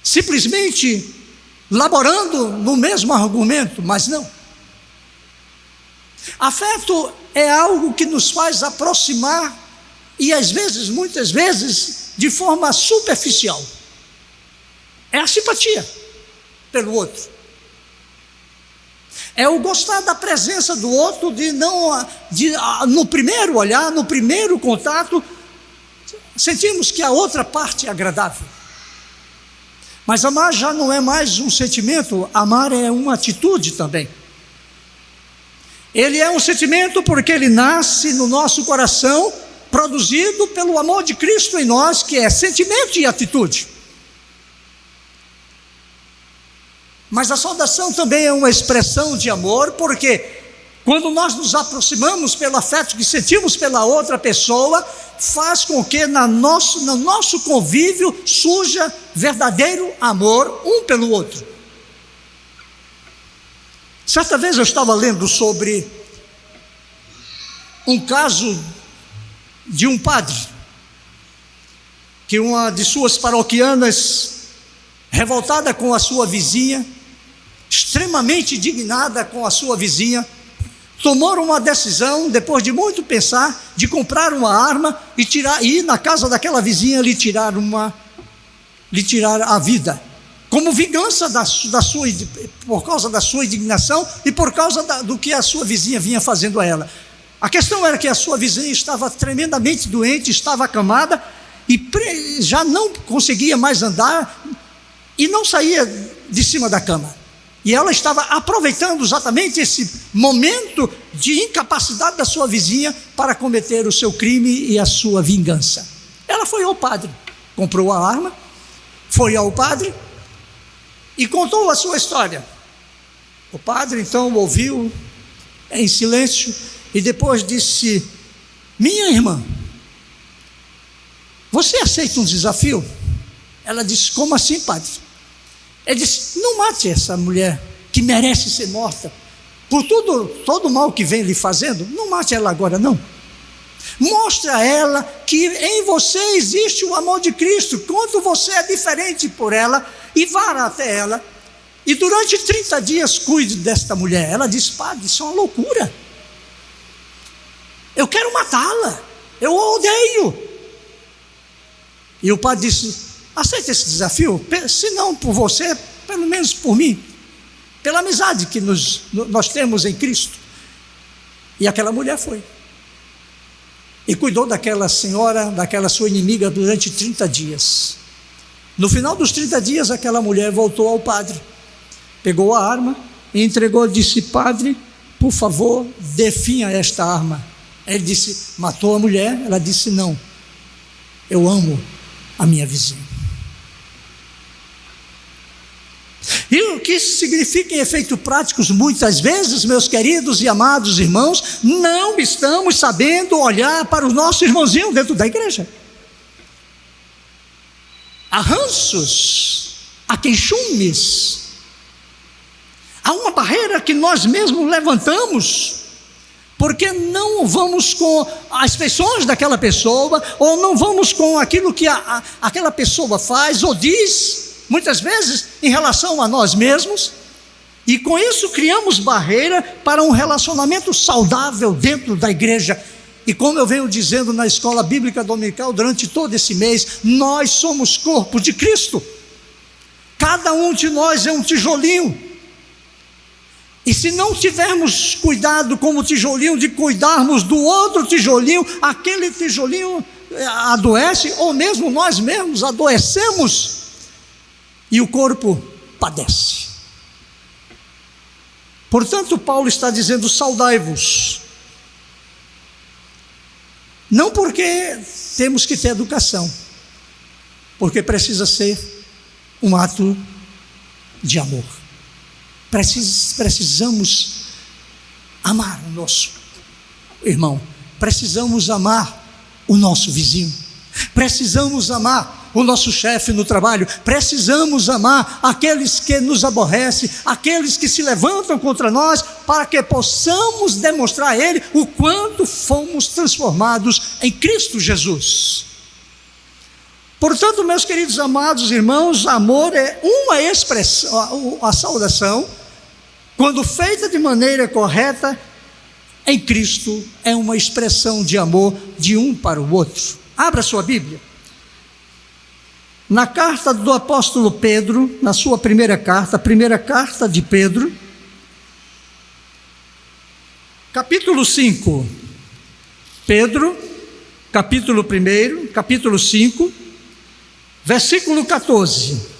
simplesmente laborando no mesmo argumento, mas não. Afeto é algo que nos faz aproximar, e às vezes, muitas vezes, de forma superficial. É a simpatia pelo outro. É o gostar da presença do outro, no primeiro olhar, no primeiro contato, sentimos que a outra parte é agradável. Mas amar já não é mais um sentimento, amar é uma atitude também. Ele é um sentimento porque ele nasce no nosso coração, produzido pelo amor de Cristo em nós, que é sentimento e atitude. Mas a saudação também é uma expressão de amor, porque quando nós nos aproximamos pelo afeto que sentimos pela outra pessoa, faz com que no nosso convívio surja verdadeiro amor um pelo outro. Certa vez eu estava lendo sobre um caso de um padre, que uma de suas paroquianas, revoltada com a sua vizinha, extremamente indignada com a sua vizinha, tomou uma decisão, depois de muito pensar, de comprar uma arma e ir na casa daquela vizinha lhe tirar a vida, como vingança por causa da sua indignação e por causa do que a sua vizinha vinha fazendo a ela. A questão era que a sua vizinha estava tremendamente doente, estava acamada e já não conseguia mais andar e não saía de cima da cama. E ela estava aproveitando exatamente esse momento de incapacidade da sua vizinha para cometer o seu crime e a sua vingança. Ela foi ao padre, comprou a arma, foi ao padre e contou a sua história. O padre então ouviu em silêncio e depois disse: minha irmã, você aceita um desafio? Ela disse: como assim, padre? Ele disse: não mate essa mulher que merece ser morta por todo o mal que vem lhe fazendo. Não mate ela agora, não. Mostre a ela que em você existe o amor de Cristo, quanto você é diferente por ela, e vá até ela e durante 30 dias cuide desta mulher. Ela disse: padre, isso é uma loucura, eu quero matá-la, eu a odeio. E o padre disse: aceita esse desafio, se não por você, pelo menos por mim, pela amizade que nós temos em Cristo. E aquela mulher foi e cuidou daquela senhora, daquela sua inimiga, durante 30 dias. No final dos 30 dias, aquela mulher voltou ao padre, pegou a arma e entregou, disse: padre, por favor, definha esta arma. Ele disse: matou a mulher? Ela disse: não, eu amo a minha vizinha. E o que isso significa em efeitos práticos? Muitas vezes, meus queridos e amados irmãos, não estamos sabendo olhar para o nosso irmãozinho dentro da igreja. Há ranços, há queixumes, há uma barreira que nós mesmos levantamos, porque não vamos com as feições daquela pessoa, ou não vamos com aquilo que aquela pessoa faz ou diz, muitas vezes em relação a nós mesmos, e com isso criamos barreira para um relacionamento saudável dentro da igreja. E como eu venho dizendo na escola bíblica dominical durante todo esse mês, nós somos corpo de Cristo, cada um de nós é um tijolinho, e se não tivermos cuidado como tijolinho de cuidarmos do outro tijolinho, aquele tijolinho adoece, ou mesmo nós mesmos adoecemos, e o corpo padece. Portanto, Paulo está dizendo: saudai-vos. Não porque temos que ter educação, porque precisa ser um ato de amor. Precisamos amar o nosso irmão, precisamos amar o nosso vizinho, precisamos amar o nosso chefe no trabalho, precisamos amar aqueles que nos aborrecem, aqueles que se levantam contra nós, para que possamos demonstrar a ele o quanto fomos transformados em Cristo Jesus. Portanto, meus queridos amados irmãos, amor é uma expressão, a saudação, quando feita de maneira correta em Cristo, é uma expressão de amor de um para o outro. Abra sua Bíblia. Na carta do apóstolo Pedro, na sua primeira carta, a primeira carta de Pedro, capítulo 5, Pedro, capítulo 1, capítulo 5, versículo 14.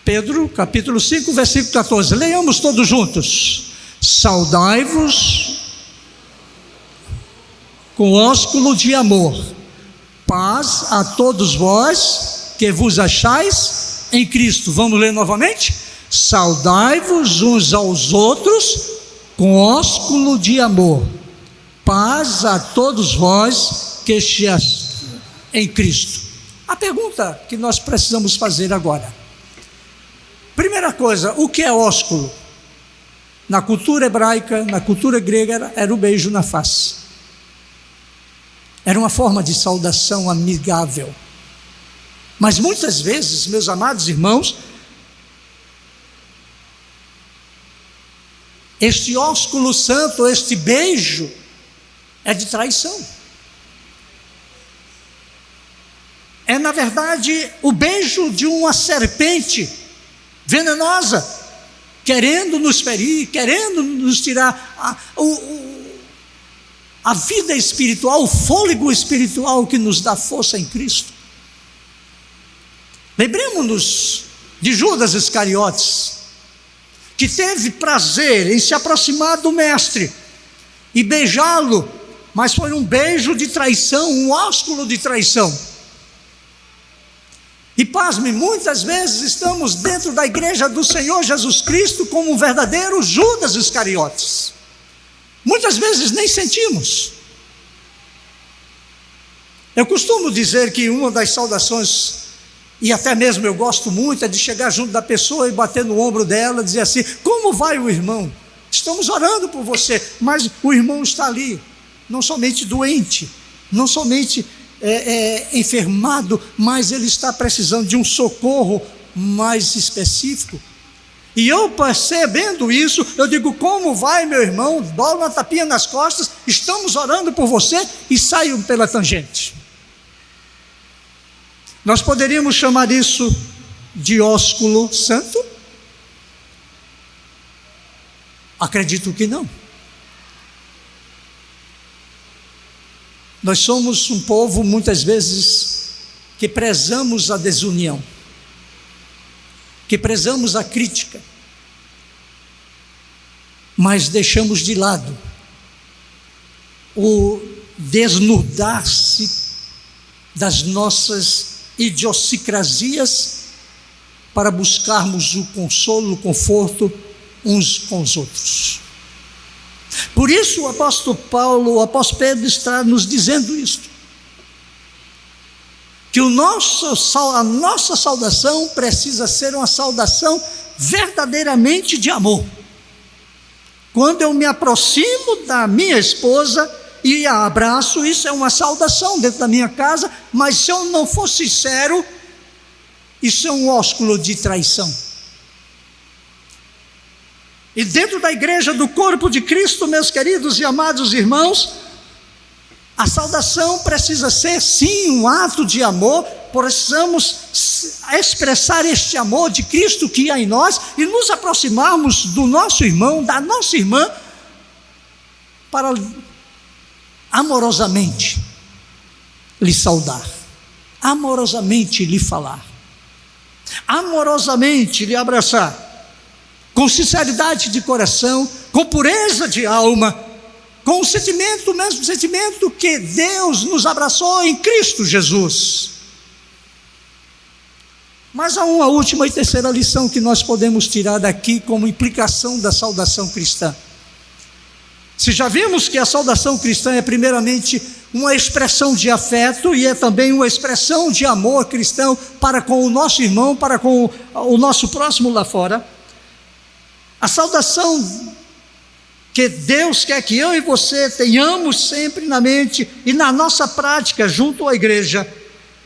Pedro, capítulo 5, versículo 14. Leiamos todos juntos. Saudai-vos com ósculo de amor, paz a todos vós que vos achais em Cristo. Vamos ler novamente? Saudai-vos uns aos outros com ósculo de amor, paz a todos vós que estáis em Cristo. A pergunta que nós precisamos fazer agora: primeira coisa, o que é ósculo? Na cultura hebraica, na cultura grega, era o beijo na face. Era uma forma de saudação amigável. Mas muitas vezes, meus amados irmãos, este ósculo santo, este beijo, é de traição. É, na verdade, o beijo de uma serpente venenosa, querendo nos ferir, querendo nos tirar a vida espiritual, o fôlego espiritual que nos dá força em Cristo. Lembremos-nos de Judas Iscariotes, que teve prazer em se aproximar do mestre e beijá-lo, mas foi um beijo de traição, um ósculo de traição. E pasme, muitas vezes estamos dentro da igreja do Senhor Jesus Cristo como um verdadeiro Judas Iscariotes. Muitas vezes nem sentimos. Eu costumo dizer que uma das saudações, e até mesmo eu gosto muito, é de chegar junto da pessoa e bater no ombro dela, dizer assim: como vai o irmão? Estamos orando por você. Mas o irmão está ali, não somente doente, não somente enfermado, mas ele está precisando de um socorro mais específico. E eu, percebendo isso, eu digo: como vai, meu irmão? Dou uma tapinha nas costas, estamos orando por você, e saio pela tangente. Nós poderíamos chamar isso de ósculo santo? Acredito que não. Nós somos um povo, muitas vezes, que prezamos a desunião, que prezamos a crítica, mas deixamos de lado o desnudar-se das nossas idiosincrasias para buscarmos o consolo, o conforto uns com os outros. Por isso o apóstolo Pedro está nos dizendo isto, que a nossa saudação precisa ser uma saudação verdadeiramente de amor. Quando eu me aproximo da minha esposa e a abraço, isso é uma saudação dentro da minha casa, mas se eu não for sincero, isso é um ósculo de traição. E dentro da igreja do corpo de Cristo, meus queridos e amados irmãos, a saudação precisa ser sim um ato de amor. Precisamos expressar este amor de Cristo que há em nós e nos aproximarmos do nosso irmão, da nossa irmã, para amorosamente lhe saudar, amorosamente lhe falar, amorosamente lhe abraçar, com sinceridade de coração, com pureza de alma, com o sentimento, o mesmo sentimento que Deus nos abraçou em Cristo Jesus. Mas há uma última e terceira lição que nós podemos tirar daqui como implicação da saudação cristã. Se já vimos que a saudação cristã é primeiramente uma expressão de afeto e é também uma expressão de amor cristão para com o nosso irmão, para com o nosso próximo lá fora, a saudação que Deus quer que eu e você tenhamos sempre na mente e na nossa prática junto à igreja,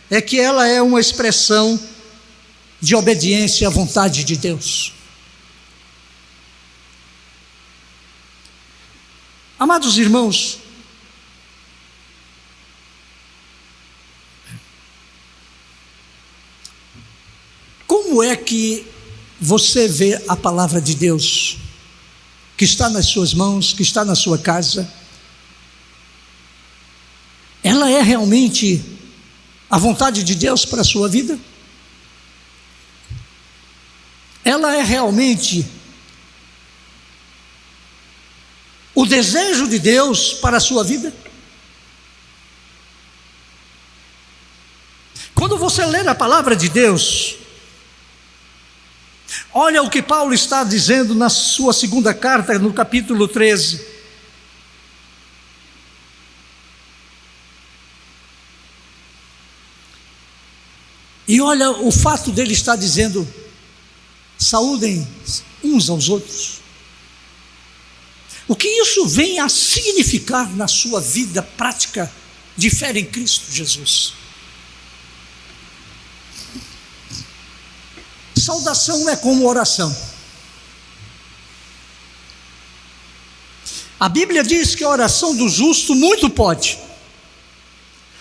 é que ela é uma expressão de obediência à vontade de Deus. Amados irmãos, como é que você vê a palavra de Deus, que está nas suas mãos, que está na sua casa? Ela é realmente a vontade de Deus para a sua vida? Ela é realmente o desejo de Deus para a sua vida? Quando você lê a palavra de Deus, olha o que Paulo está dizendo na sua segunda carta, no capítulo 13. E olha o fato dele estar dizendo: saúdem uns aos outros. O que isso vem a significar na sua vida prática de fé em Cristo Jesus? Saudação é como oração. A Bíblia diz que a oração do justo muito pode.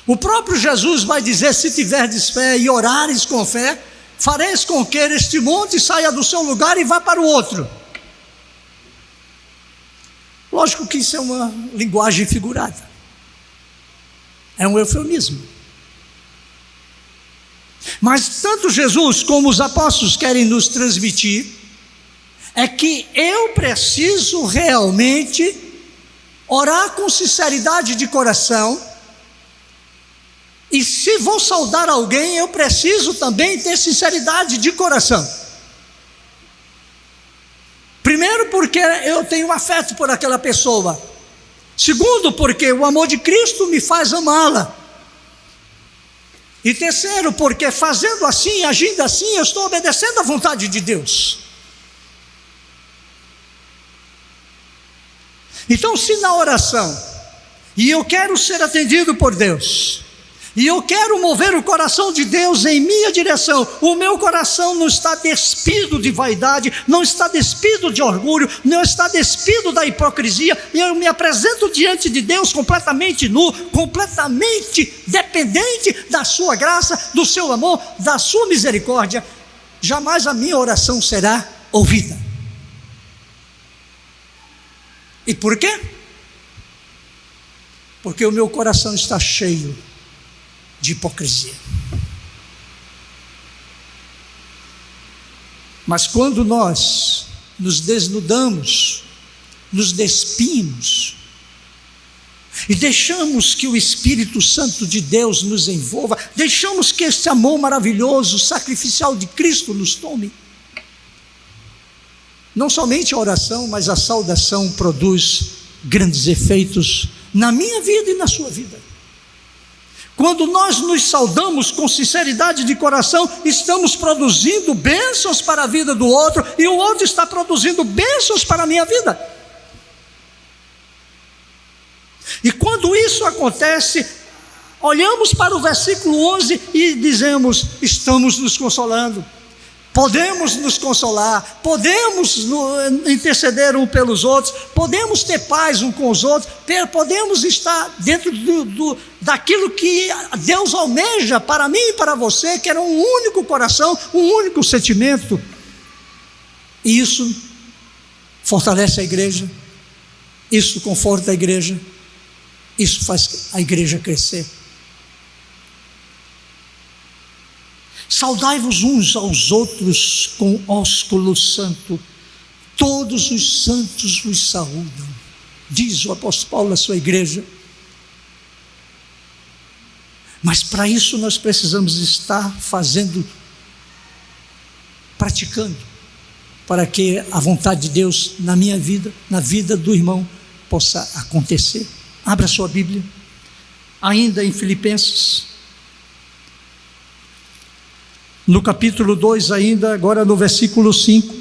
O próprio Jesus vai dizer: se tiverdes fé e orares com fé, fareis com que este monte saia do seu lugar e vá para o outro. Lógico que isso é uma linguagem figurada, é um eufemismo. Mas tanto Jesus como os apóstolos querem nos transmitir é que eu preciso realmente orar com sinceridade de coração, e se vou saudar alguém, eu preciso também ter sinceridade de coração. Primeiro, porque eu tenho afeto por aquela pessoa. Segundo, porque o amor de Cristo me faz amá-la. E terceiro, porque fazendo assim, agindo assim, eu estou obedecendo à vontade de Deus. Então, se na oração, e eu quero ser atendido por Deus, e eu quero mover o coração de Deus em minha direção, o meu coração não está despido de vaidade, não está despido de orgulho, não está despido da hipocrisia, e eu me apresento diante de Deus completamente nu, completamente dependente da sua graça, do seu amor, da sua misericórdia, jamais a minha oração será ouvida. E por quê? Porque o meu coração está cheio de hipocrisia. Mas quando nós nos desnudamos, nos despimos e deixamos que o Espírito Santo de Deus nos envolva, deixamos que esse amor maravilhoso, sacrificial de Cristo nos tome, não somente a oração, mas a saudação produz grandes efeitos na minha vida e na sua vida. Quando nós nos saudamos com sinceridade de coração, estamos produzindo bênçãos para a vida do outro, e o outro está produzindo bênçãos para a minha vida. E quando isso acontece, olhamos para o versículo 11 e dizemos: estamos nos consolando. Podemos nos consolar, podemos interceder um pelos outros, podemos ter paz um com os outros, podemos estar dentro daquilo que Deus almeja para mim e para você, que era um único coração, um único sentimento. E isso fortalece a igreja, isso conforta a igreja, isso faz a igreja crescer. Saudai-vos uns aos outros com ósculo santo, todos os santos vos saúdam, diz o apóstolo Paulo à sua igreja. Mas para isso nós precisamos estar praticando, para que a vontade de Deus na minha vida, na vida do irmão, possa acontecer. Abra sua Bíblia, ainda em Filipenses, no capítulo 2 ainda, agora no versículo 5.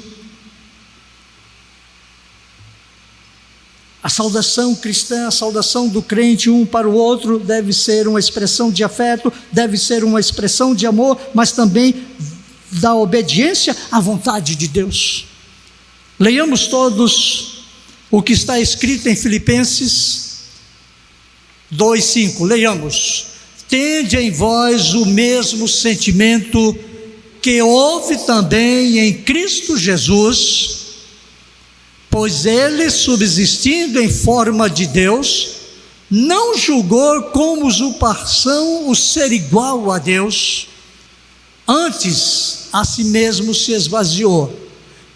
A saudação cristã, a saudação do crente um para o outro deve ser uma expressão de afeto, deve ser uma expressão de amor, mas também da obediência à vontade de Deus. Leiamos todos o que está escrito em Filipenses 2:5. Leiamos: tende em vós o mesmo sentimento que houve também em Cristo Jesus, pois ele, subsistindo em forma de Deus, não julgou como usurpação o ser igual a Deus, antes a si mesmo se esvaziou,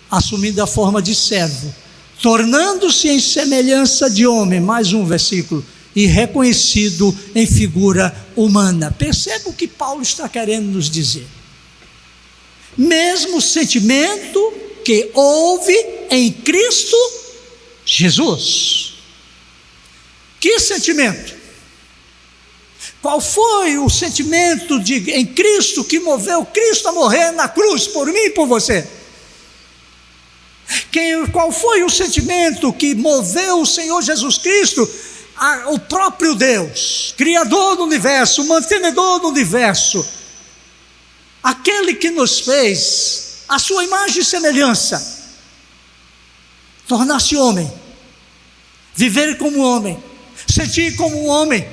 assumindo a forma de servo, tornando-se em semelhança de homem, mais um versículo, e reconhecido em figura humana. Perceba o que Paulo está querendo nos dizer. Mesmo sentimento que houve em Cristo Jesus. Que sentimento? Qual foi o sentimento em Cristo que moveu Cristo a morrer na cruz por mim e por você? Qual foi o sentimento que moveu o Senhor Jesus Cristo, o próprio Deus, Criador do universo, mantenedor do universo, aquele que nos fez a sua imagem e semelhança, tornar-se homem, viver como homem, sentir como homem,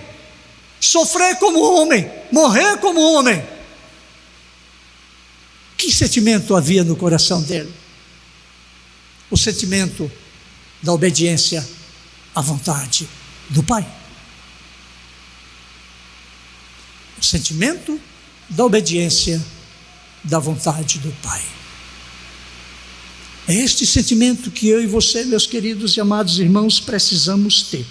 sofrer como homem, morrer como homem? Que sentimento havia no coração dele? O sentimento da obediência à vontade do Pai. O sentimento da obediência da vontade do Pai. É este sentimento que eu e você, meus queridos e amados irmãos, precisamos ter.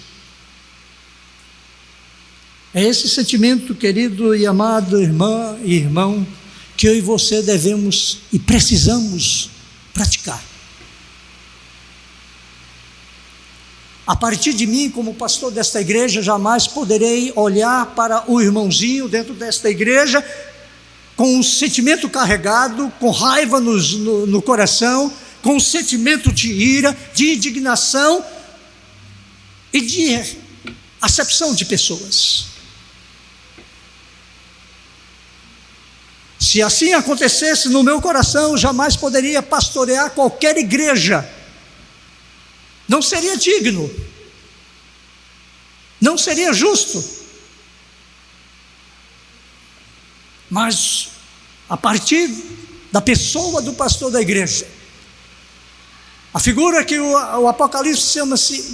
É esse sentimento, querido e amado irmã e irmão, que eu e você devemos e precisamos praticar. A partir de mim, como pastor desta igreja, jamais poderei olhar para o irmãozinho dentro desta igreja com um sentimento carregado, com raiva no coração, com um sentimento de ira, de indignação e de acepção de pessoas. Se assim acontecesse no meu coração, eu jamais poderia pastorear qualquer igreja. Não seria digno, não seria justo. Mas a partir da pessoa do pastor da igreja, a figura que o Apocalipse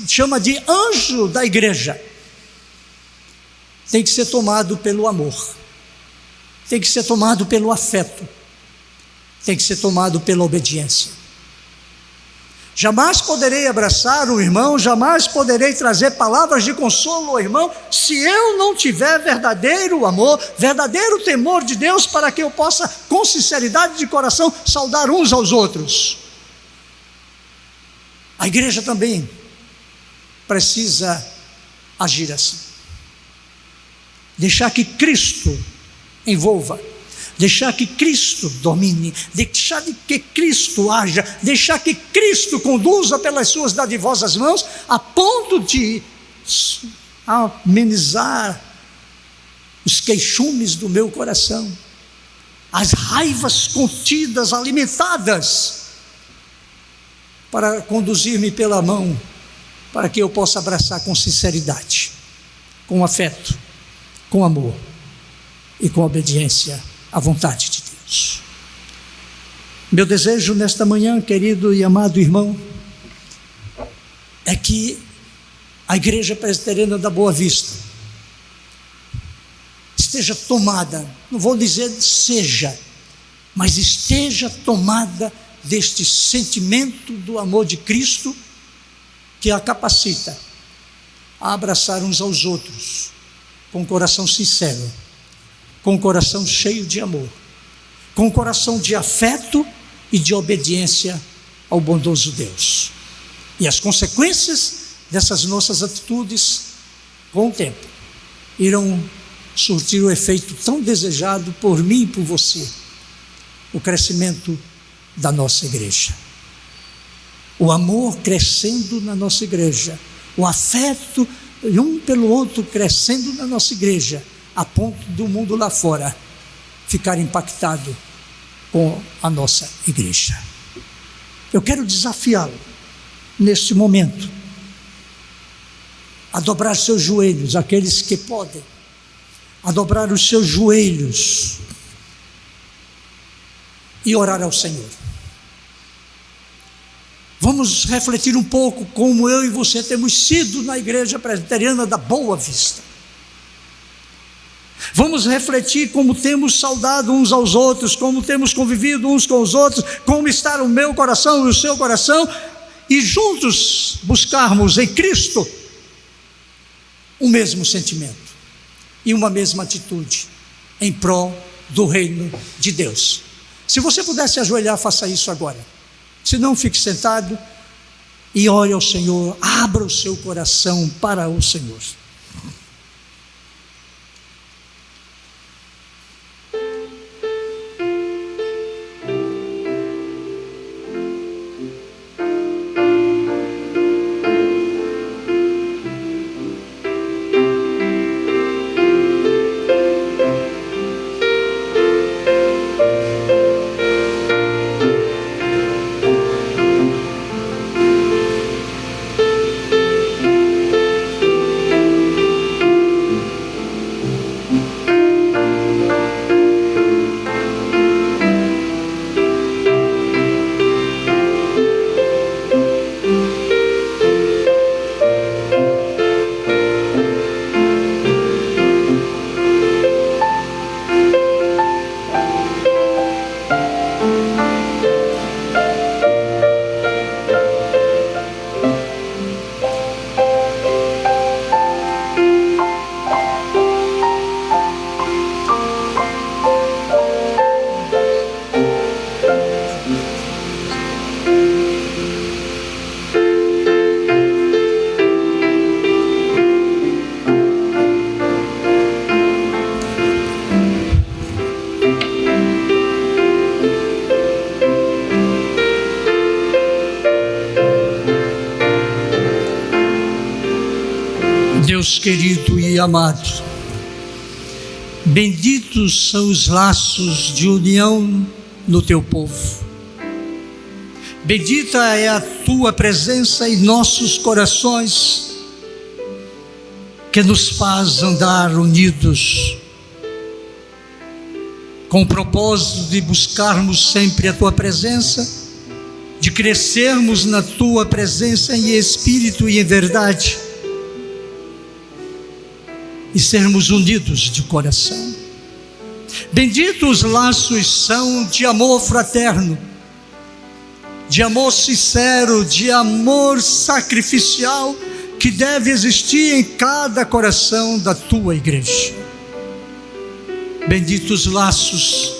chama de anjo da igreja, tem que ser tomado pelo amor, tem que ser tomado pelo afeto, tem que ser tomado pela obediência. Jamais poderei abraçar o irmão, jamais poderei trazer palavras de consolo ao irmão, se eu não tiver verdadeiro amor, verdadeiro temor de Deus, para que eu possa, com sinceridade de coração, saudar uns aos outros. A igreja também precisa agir assim. Deixar que Cristo envolva, deixar que Cristo domine, deixar que Cristo haja, deixar que Cristo conduza pelas suas dadivosas mãos, a ponto de amenizar os queixumes do meu coração, as raivas contidas, alimentadas, para conduzir-me pela mão, para que eu possa abraçar com sinceridade, com afeto, com amor e com obediência à vontade de Deus. Meu desejo nesta manhã, querido e amado irmão, é que a Igreja Presbiteriana da Boa Vista esteja tomada, não vou dizer seja, mas esteja tomada deste sentimento do amor de Cristo, que a capacita a abraçar uns aos outros com um coração sincero, com um coração cheio de amor, com um coração de afeto e de obediência ao bondoso Deus. E as consequências dessas nossas atitudes, com o tempo, irão surtir o efeito tão desejado por mim e por você: o crescimento da nossa igreja, o amor crescendo na nossa igreja, o afeto um pelo outro crescendo na nossa igreja, a ponto do mundo lá fora ficar impactado com a nossa igreja. Eu quero desafiá-lo neste momento a dobrar seus joelhos, aqueles que podem, a dobrar os seus joelhos e orar ao Senhor. Vamos refletir um pouco como eu e você temos sido na Igreja Presbiteriana da Boa Vista. Vamos refletir como temos saudado uns aos outros, como temos convivido uns com os outros, como está o meu coração e o seu coração, e juntos buscarmos em Cristo o mesmo sentimento e uma mesma atitude em prol do reino de Deus. Se você pudesse ajoelhar, faça isso agora. Se não, fique sentado e ore ao Senhor, abra o seu coração para o Senhor. Deus querido e amado, Benditos são os laços de união no teu povo. Bendita é a tua presença em nossos corações, que nos faz andar unidos, com o propósito de buscarmos sempre a tua presença, de crescermos na tua presença em espírito e em verdade, e sermos unidos de coração. Benditos os laços são de amor fraterno, de amor sincero, de amor sacrificial, que deve existir em cada coração da tua igreja. Benditos laços,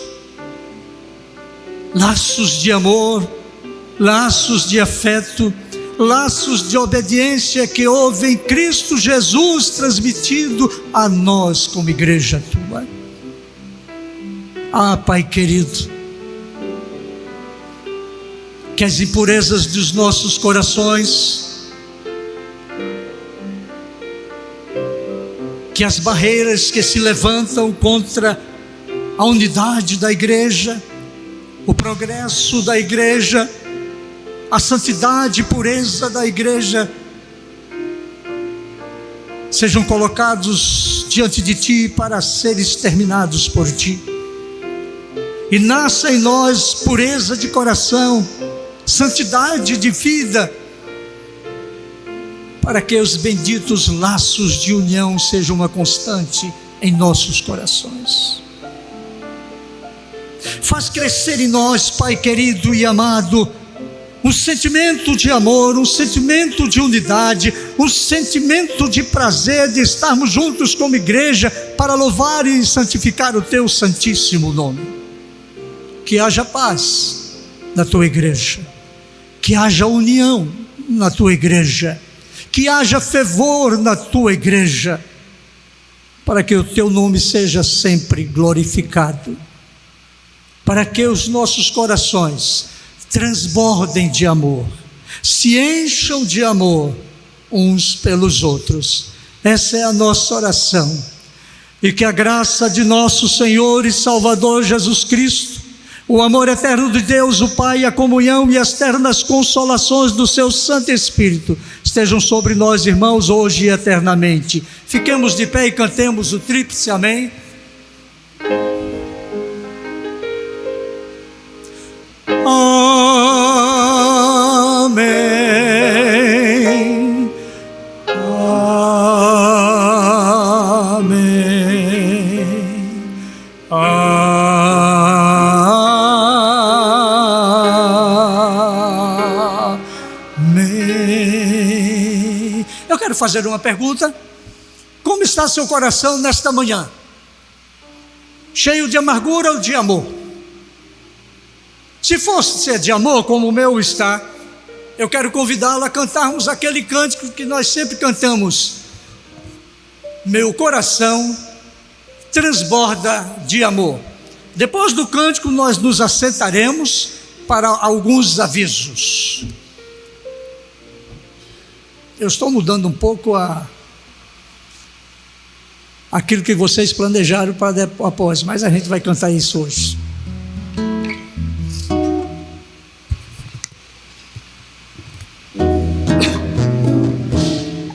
laços de amor, laços de afeto, laços de obediência que houve em Cristo Jesus transmitido a nós como igreja tua. Ah, Pai querido, que as impurezas dos nossos corações, que as barreiras que se levantam contra a unidade da igreja, o progresso da igreja, a santidade e pureza da igreja, sejam colocados diante de ti para serem exterminados por ti. E nasça em nós pureza de coração, santidade de vida, para que os benditos laços de união sejam uma constante em nossos corações. Faz crescer em nós, Pai querido e amado, um sentimento de amor, um sentimento de unidade, um sentimento de prazer de estarmos juntos como igreja para louvar e santificar o teu santíssimo nome. Que haja paz na tua igreja, que haja união na tua igreja, que haja fervor na tua igreja, para que o teu nome seja sempre glorificado, para que os nossos corações transbordem de amor, se encham de amor uns pelos outros. Essa é a nossa oração, e que a graça de nosso Senhor e Salvador Jesus Cristo, o amor eterno de Deus, o Pai, a comunhão e as ternas consolações do seu Santo Espírito estejam sobre nós, irmãos, hoje e eternamente. Fiquemos de pé e cantemos o tríplice amém. Amém. Amém. Amém. Eu quero fazer uma pergunta. Como está seu coração nesta manhã? Cheio de amargura ou de amor? Se fosse ser de amor, como o meu está, eu quero convidá-lo a cantarmos aquele cântico que nós sempre cantamos. Meu coração transborda de amor. Depois do cântico, nós nos assentaremos para alguns avisos. Eu estou mudando um pouco aquilo que vocês planejaram para após, mas a gente vai cantar isso hoje.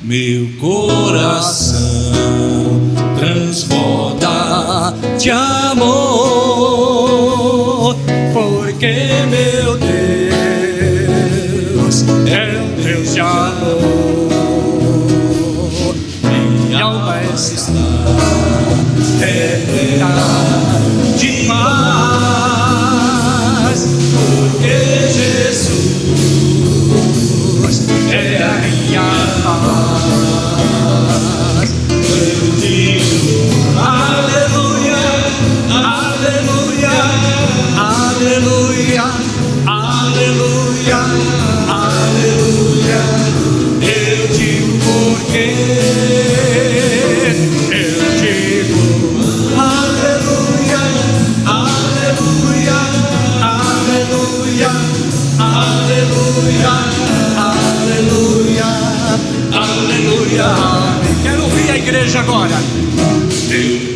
Meu coração transborda de amor, porque meu Deus é um Deus de amor. Minha alma está repleta de paz, porque Jesus é a minha paz. Eu digo aleluia, aleluia, aleluia, aleluia, aleluia. Eu digo porque eu digo aleluia, aleluia, aleluia, aleluia, aleluia, aleluia. Quero ouvir a igreja agora.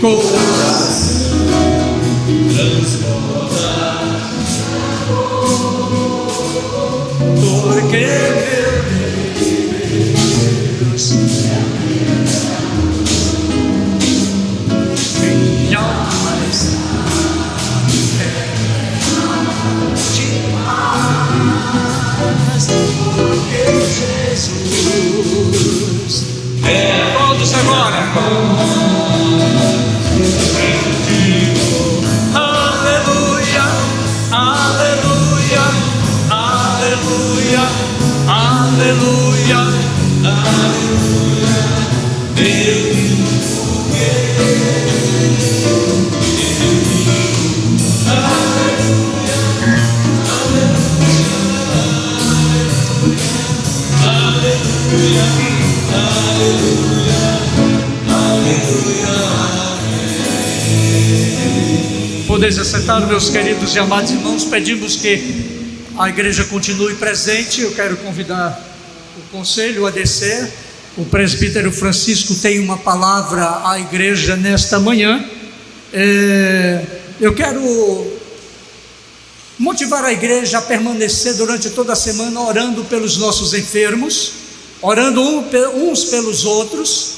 Porque Deus minha alma está demais, porque Jesus todos agora. Aleluia, aleluia, aleluia, aleluia, aleluia. Deus, aleluia, aleluia, aleluia, aleluia. Podeis assentar, meus queridos e amados irmãos. Pedimos que a igreja continue presente. Eu quero convidar o conselho a descer. O presbítero Francisco tem uma palavra à igreja nesta manhã. Eu quero motivar a igreja a permanecer durante toda a semana orando pelos nossos enfermos, orando uns pelos outros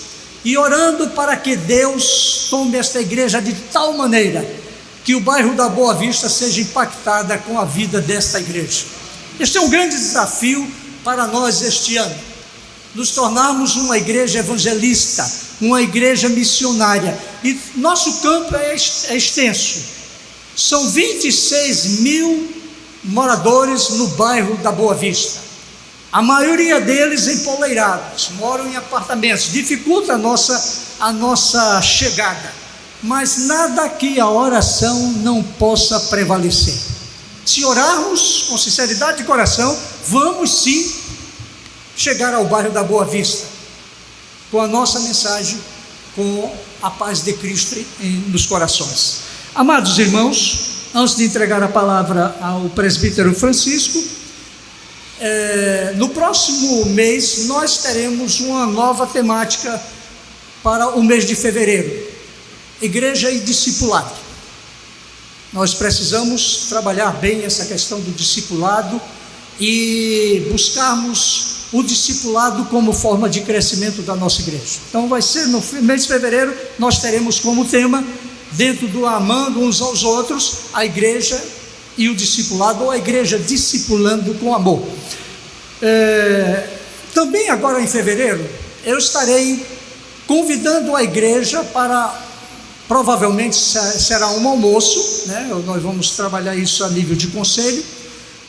e orando para que Deus tome esta igreja de tal maneira que o bairro da Boa Vista seja impactada com a vida desta igreja. Este é um grande desafio para nós este ano, nos tornarmos uma igreja evangelista, uma igreja missionária, e nosso campo é extenso, são 26 mil moradores no bairro da Boa Vista, a maioria deles empoleirados, moram em apartamentos, dificulta a nossa chegada, mas nada que a oração não possa prevalecer. Se orarmos com sinceridade de coração, vamos sim chegar ao bairro da Boa Vista, com a nossa mensagem, com a paz de Cristo nos corações. Amados irmãos, antes de entregar a palavra ao presbítero Francisco, no próximo mês nós teremos uma nova temática para o mês de fevereiro: igreja e discipulado. Nós precisamos trabalhar bem essa questão do discipulado e buscarmos o discipulado como forma de crescimento da nossa igreja. Então vai ser no mês de fevereiro, nós teremos como tema, dentro do amando uns aos outros, a igreja e o discipulado, ou a igreja discipulando com amor. Também agora em fevereiro, eu estarei convidando a igreja para, provavelmente será um almoço, né? Nós vamos trabalhar isso a nível de conselho,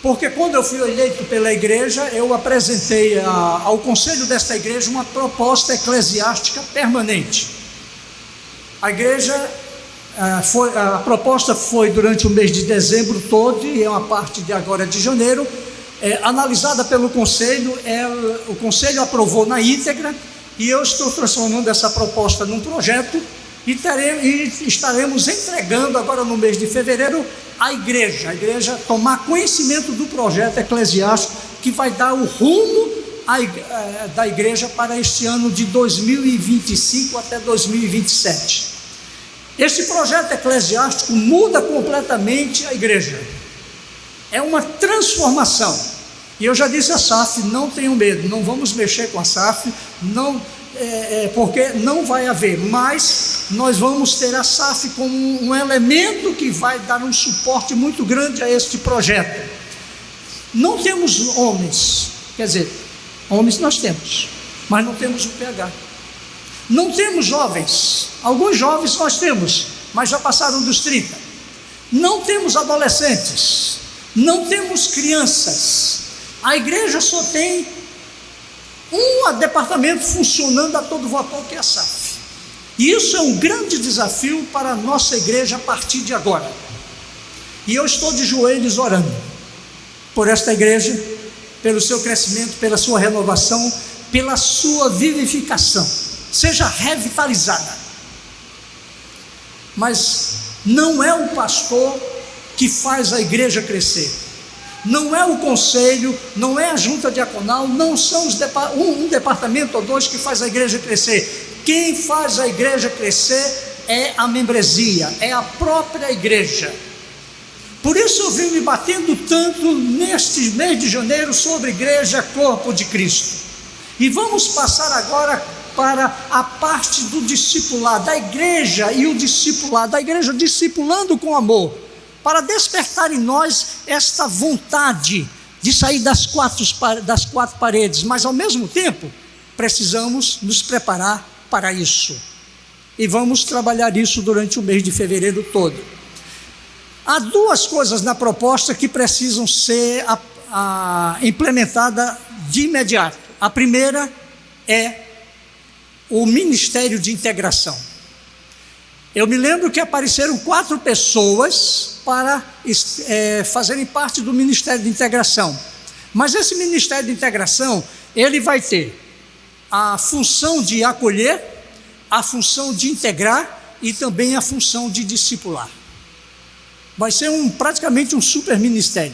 porque quando eu fui eleito pela igreja, eu apresentei ao conselho desta igreja uma proposta eclesiástica permanente. A igreja, a proposta foi durante o mês de dezembro todo, e é uma parte de agora de janeiro, analisada pelo conselho, o conselho aprovou na íntegra, e eu estou transformando essa proposta num projeto, e estaremos entregando agora no mês de fevereiro a igreja tomar conhecimento do projeto eclesiástico que vai dar o rumo da igreja para este ano de 2025 até 2027. Esse projeto eclesiástico muda completamente a igreja, é uma transformação, e eu já disse a SAF, não tenham medo, não vamos mexer com a SAF, porque não vai haver, mas nós vamos ter a SAF como um elemento que vai dar um suporte muito grande a este projeto. Não temos homens, quer dizer, homens nós temos, mas não temos o PH. Não temos jovens, alguns jovens nós temos, mas já passaram dos 30. Não temos adolescentes, não temos crianças. A igreja só tem um departamento funcionando a todo vapor, que é a SAF. E isso é um grande desafio para a nossa igreja a partir de agora. E eu estou de joelhos orando por esta igreja, pelo seu crescimento, pela sua renovação, pela sua vivificação, seja revitalizada. Mas não é o pastor que faz a igreja crescer, não é o conselho, não é a junta diaconal, não são um departamento ou dois que faz a igreja crescer. Quem faz a igreja crescer é a membresia, é a própria igreja. Por isso eu venho me batendo tanto neste mês de janeiro sobre igreja, corpo de Cristo. E vamos passar agora para a parte do discipular, da igreja e o discipular, da igreja discipulando com amor, para despertar em nós esta vontade de sair das quatro paredes, mas ao mesmo tempo precisamos nos preparar para isso. E vamos trabalhar isso durante o mês de fevereiro todo. Há duas coisas na proposta que precisam ser implementadas de imediato. A primeira é o Ministério de Integração. Eu me lembro que apareceram 4 pessoas para fazerem parte do Ministério de Integração. Mas esse Ministério de Integração, ele vai ter a função de acolher, a função de integrar e também a função de discipular. Vai ser praticamente um super ministério.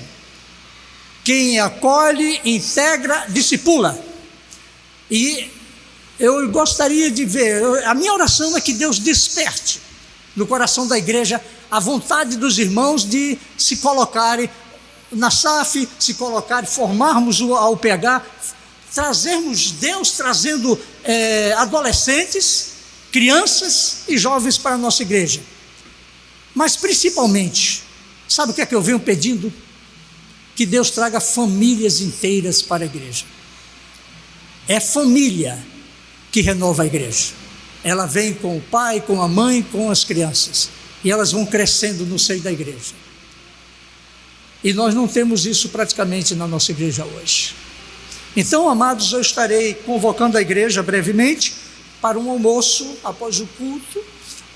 Quem acolhe, integra, discipula. E eu gostaria de ver, a minha oração é que Deus desperte no coração da igreja a vontade dos irmãos de se colocarem na SAF, se colocarem, formarmos a UPH, trazermos Deus trazendo adolescentes, crianças e jovens para a nossa igreja. Mas principalmente, sabe o que é que eu venho pedindo? Que Deus traga famílias inteiras para a igreja. É família que renova a igreja. Ela vem com o pai, com a mãe, com as crianças, e elas vão crescendo no seio da igreja. E nós não temos isso praticamente na nossa igreja hoje. Então, amados, eu estarei convocando a igreja brevemente para um almoço após o culto,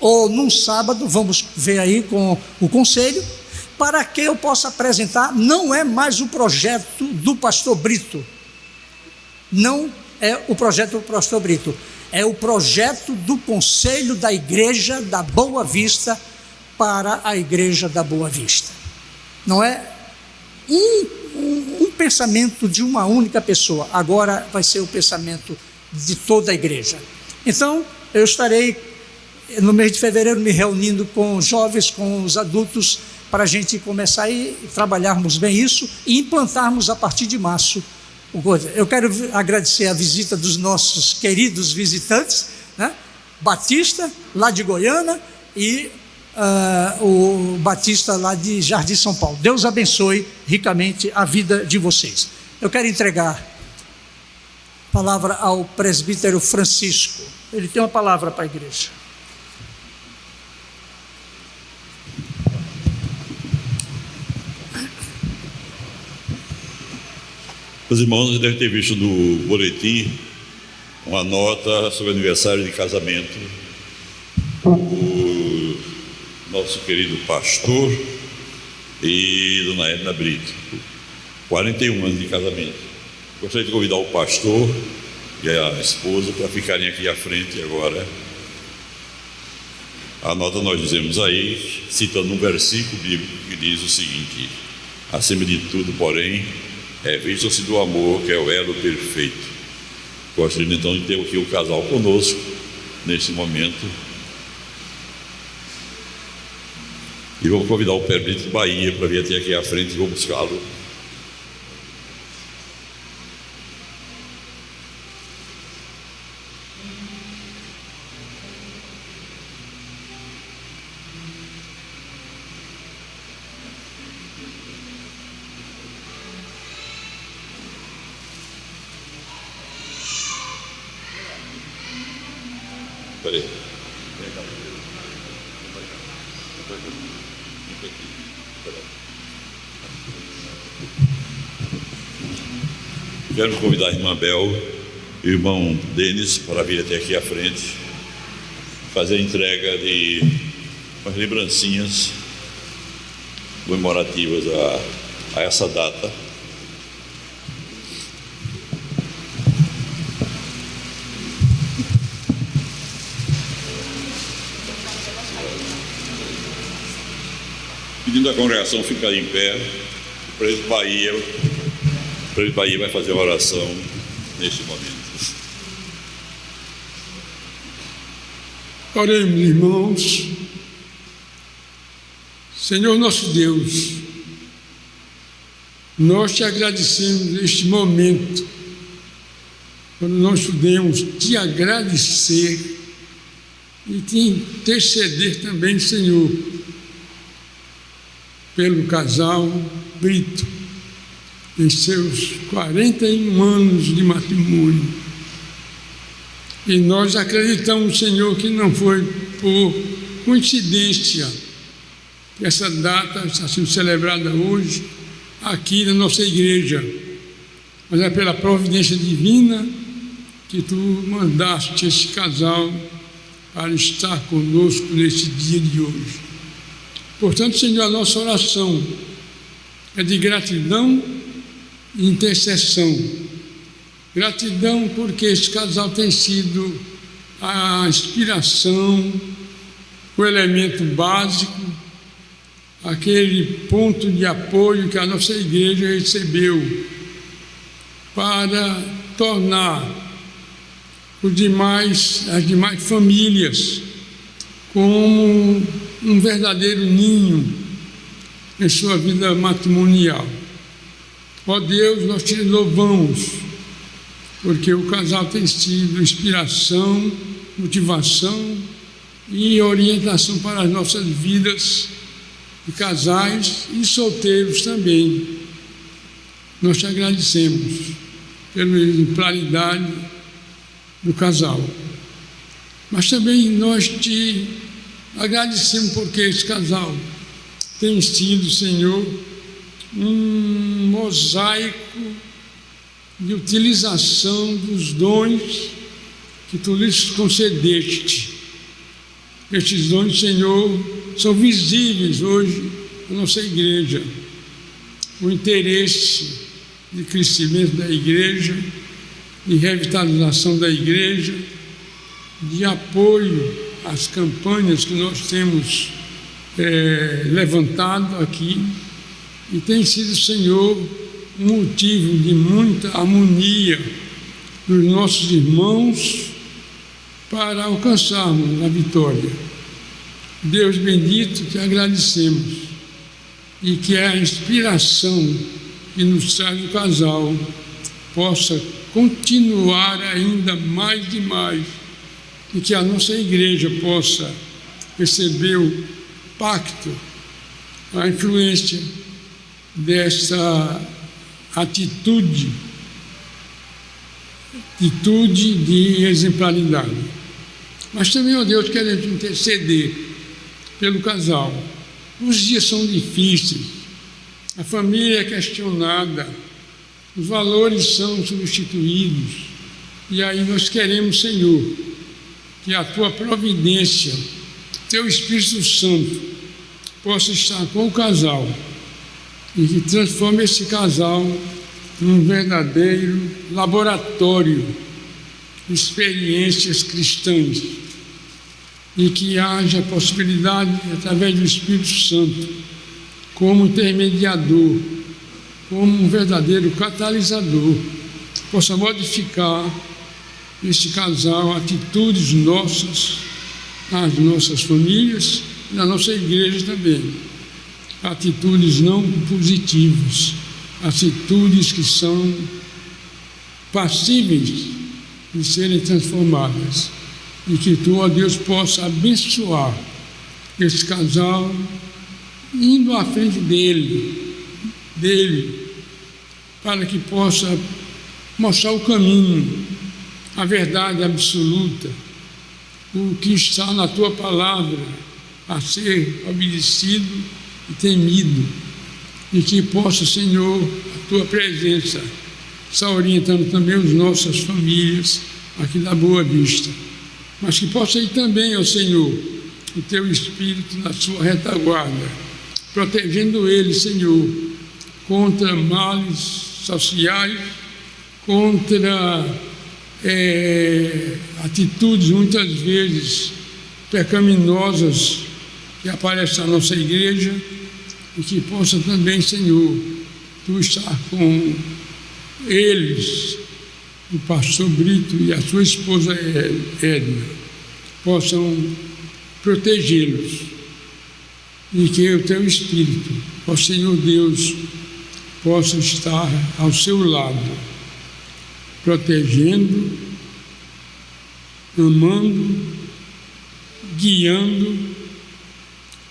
ou num sábado, vamos ver aí com o conselho, para que eu possa apresentar. Não é mais o projeto do pastor Brito, não é o projeto do pastor Brito, é o projeto do conselho da igreja da Boa Vista para a igreja da Boa Vista. Não é um pensamento de uma única pessoa, agora vai ser o pensamento de toda a igreja. Então, eu estarei no mês de fevereiro me reunindo com os jovens, com os adultos, para a gente começar a trabalharmos bem isso e implantarmos a partir de março. Eu quero agradecer a visita dos nossos queridos visitantes, né? Batista, lá de Goiânia, e o Batista, lá de Jardim, São Paulo. Deus abençoe ricamente a vida de vocês. Eu quero entregar a palavra ao presbítero Francisco. Ele tem uma palavra para a igreja. Os irmãos devem ter visto no boletim uma nota sobre o aniversário de casamento. O nosso querido pastor e dona Edna Brito, 41 anos de casamento. Gostaria de convidar o pastor e a esposa para ficarem aqui à frente agora. A nota nós dizemos aí, citando um versículo bíblico que diz o seguinte: acima de tudo, porém, vistam-se do amor, que é o elo perfeito. Gostaria então de ter aqui o casal conosco nesse momento. E vou convidar o presbítero Bahia para vir até aqui à frente e vou buscá-lo. Quero convidar a irmã Bel e o irmão Denis para vir até aqui à frente, fazer a entrega de umas lembrancinhas comemorativas a essa data. Pedindo à congregação ficar em pé, o presbítero Bahia vai fazer a oração neste momento. Oremos, irmãos. Senhor nosso Deus, nós te agradecemos neste momento, quando nós podemos te agradecer e te interceder também, Senhor, pelo casal Brito, em seus 41 anos de matrimônio. E nós acreditamos, Senhor, que não foi por coincidência que essa data está sendo celebrada hoje aqui na nossa igreja, mas é pela providência divina que tu mandaste esse casal para estar conosco nesse dia de hoje. Portanto, Senhor, a nossa oração é de gratidão e intercessão. Gratidão porque esse casal tem sido a inspiração, o elemento básico, aquele ponto de apoio que a nossa igreja recebeu para tornar as demais famílias como um verdadeiro ninho em sua vida matrimonial. Ó Deus, nós te louvamos, porque o casal tem sido inspiração, motivação e orientação para as nossas vidas de casais e solteiros também. Nós te agradecemos pela exemplaridade do casal, mas também nós te agradecemos porque esse casal tem sido, Senhor, um mosaico de utilização dos dons que tu lhes concedeste. Estes dons, Senhor, são visíveis hoje na nossa igreja. O interesse de crescimento da igreja, de revitalização da igreja, de apoio às campanhas que nós temos levantado aqui, e tem sido, Senhor, um motivo de muita harmonia dos nossos irmãos para alcançarmos a vitória. Deus bendito, te agradecemos, e que a inspiração que nos traz o casal possa continuar ainda mais e mais, e que a nossa igreja possa receber o pacto, a influência dessa atitude de exemplaridade. Mas também, ó Deus, queremos interceder pelo casal. Os dias são difíceis, a família é questionada, os valores são substituídos, e aí nós queremos, Senhor, que a tua providência, teu Espírito Santo, possa estar com o casal e que transforme esse casal num verdadeiro laboratório de experiências cristãs, e que haja possibilidade, através do Espírito Santo, como intermediador, como um verdadeiro catalisador, possa modificar este casal, atitudes nossas, nas nossas famílias e na nossa igreja também. Atitudes não positivas, atitudes que são passíveis de serem transformadas, e que tu, ó Deus, possa abençoar esse casal, indo à frente dele, para que possa mostrar o caminho, a verdade absoluta, o que está na tua palavra a ser obedecido e temido, e que possa, Senhor, a tua presença estar orientando também as nossas famílias aqui da Boa Vista, mas que possa ir também, ó Senhor, o teu Espírito na sua retaguarda, protegendo eles, Senhor, contra males sociais, contra atitudes muitas vezes pecaminosas que aparecem na nossa igreja, e que possa também, Senhor, tu estar com eles, o pastor Brito e a sua esposa Edna, possam protegê-los e que o teu Espírito, ó Senhor Deus, possa estar ao seu lado, protegendo, amando, guiando,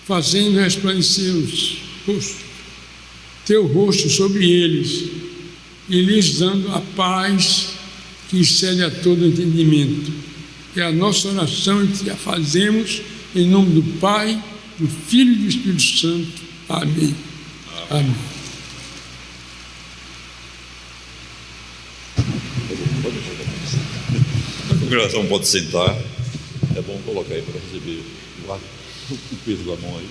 fazendo resplandecer teu rosto sobre eles e lhes dando a paz que excede a todo entendimento. É a nossa oração e que a fazemos em nome do Pai, do Filho e do Espírito Santo. Amém. Amém. A congregação pode sentar. É bom colocar aí para receber o peso da mão aí.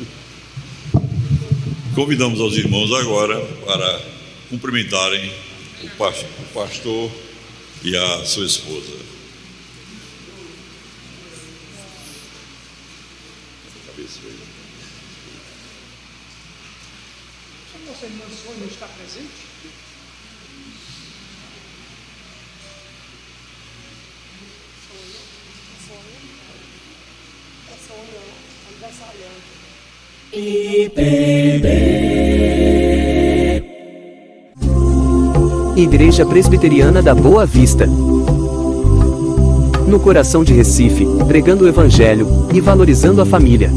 Convidamos aos irmãos agora para cumprimentarem o pastor e a sua esposa. Nossa irmã Sônia está presente? Igreja Presbiteriana da Boa Vista. No coração de Recife, pregando o Evangelho e valorizando a família.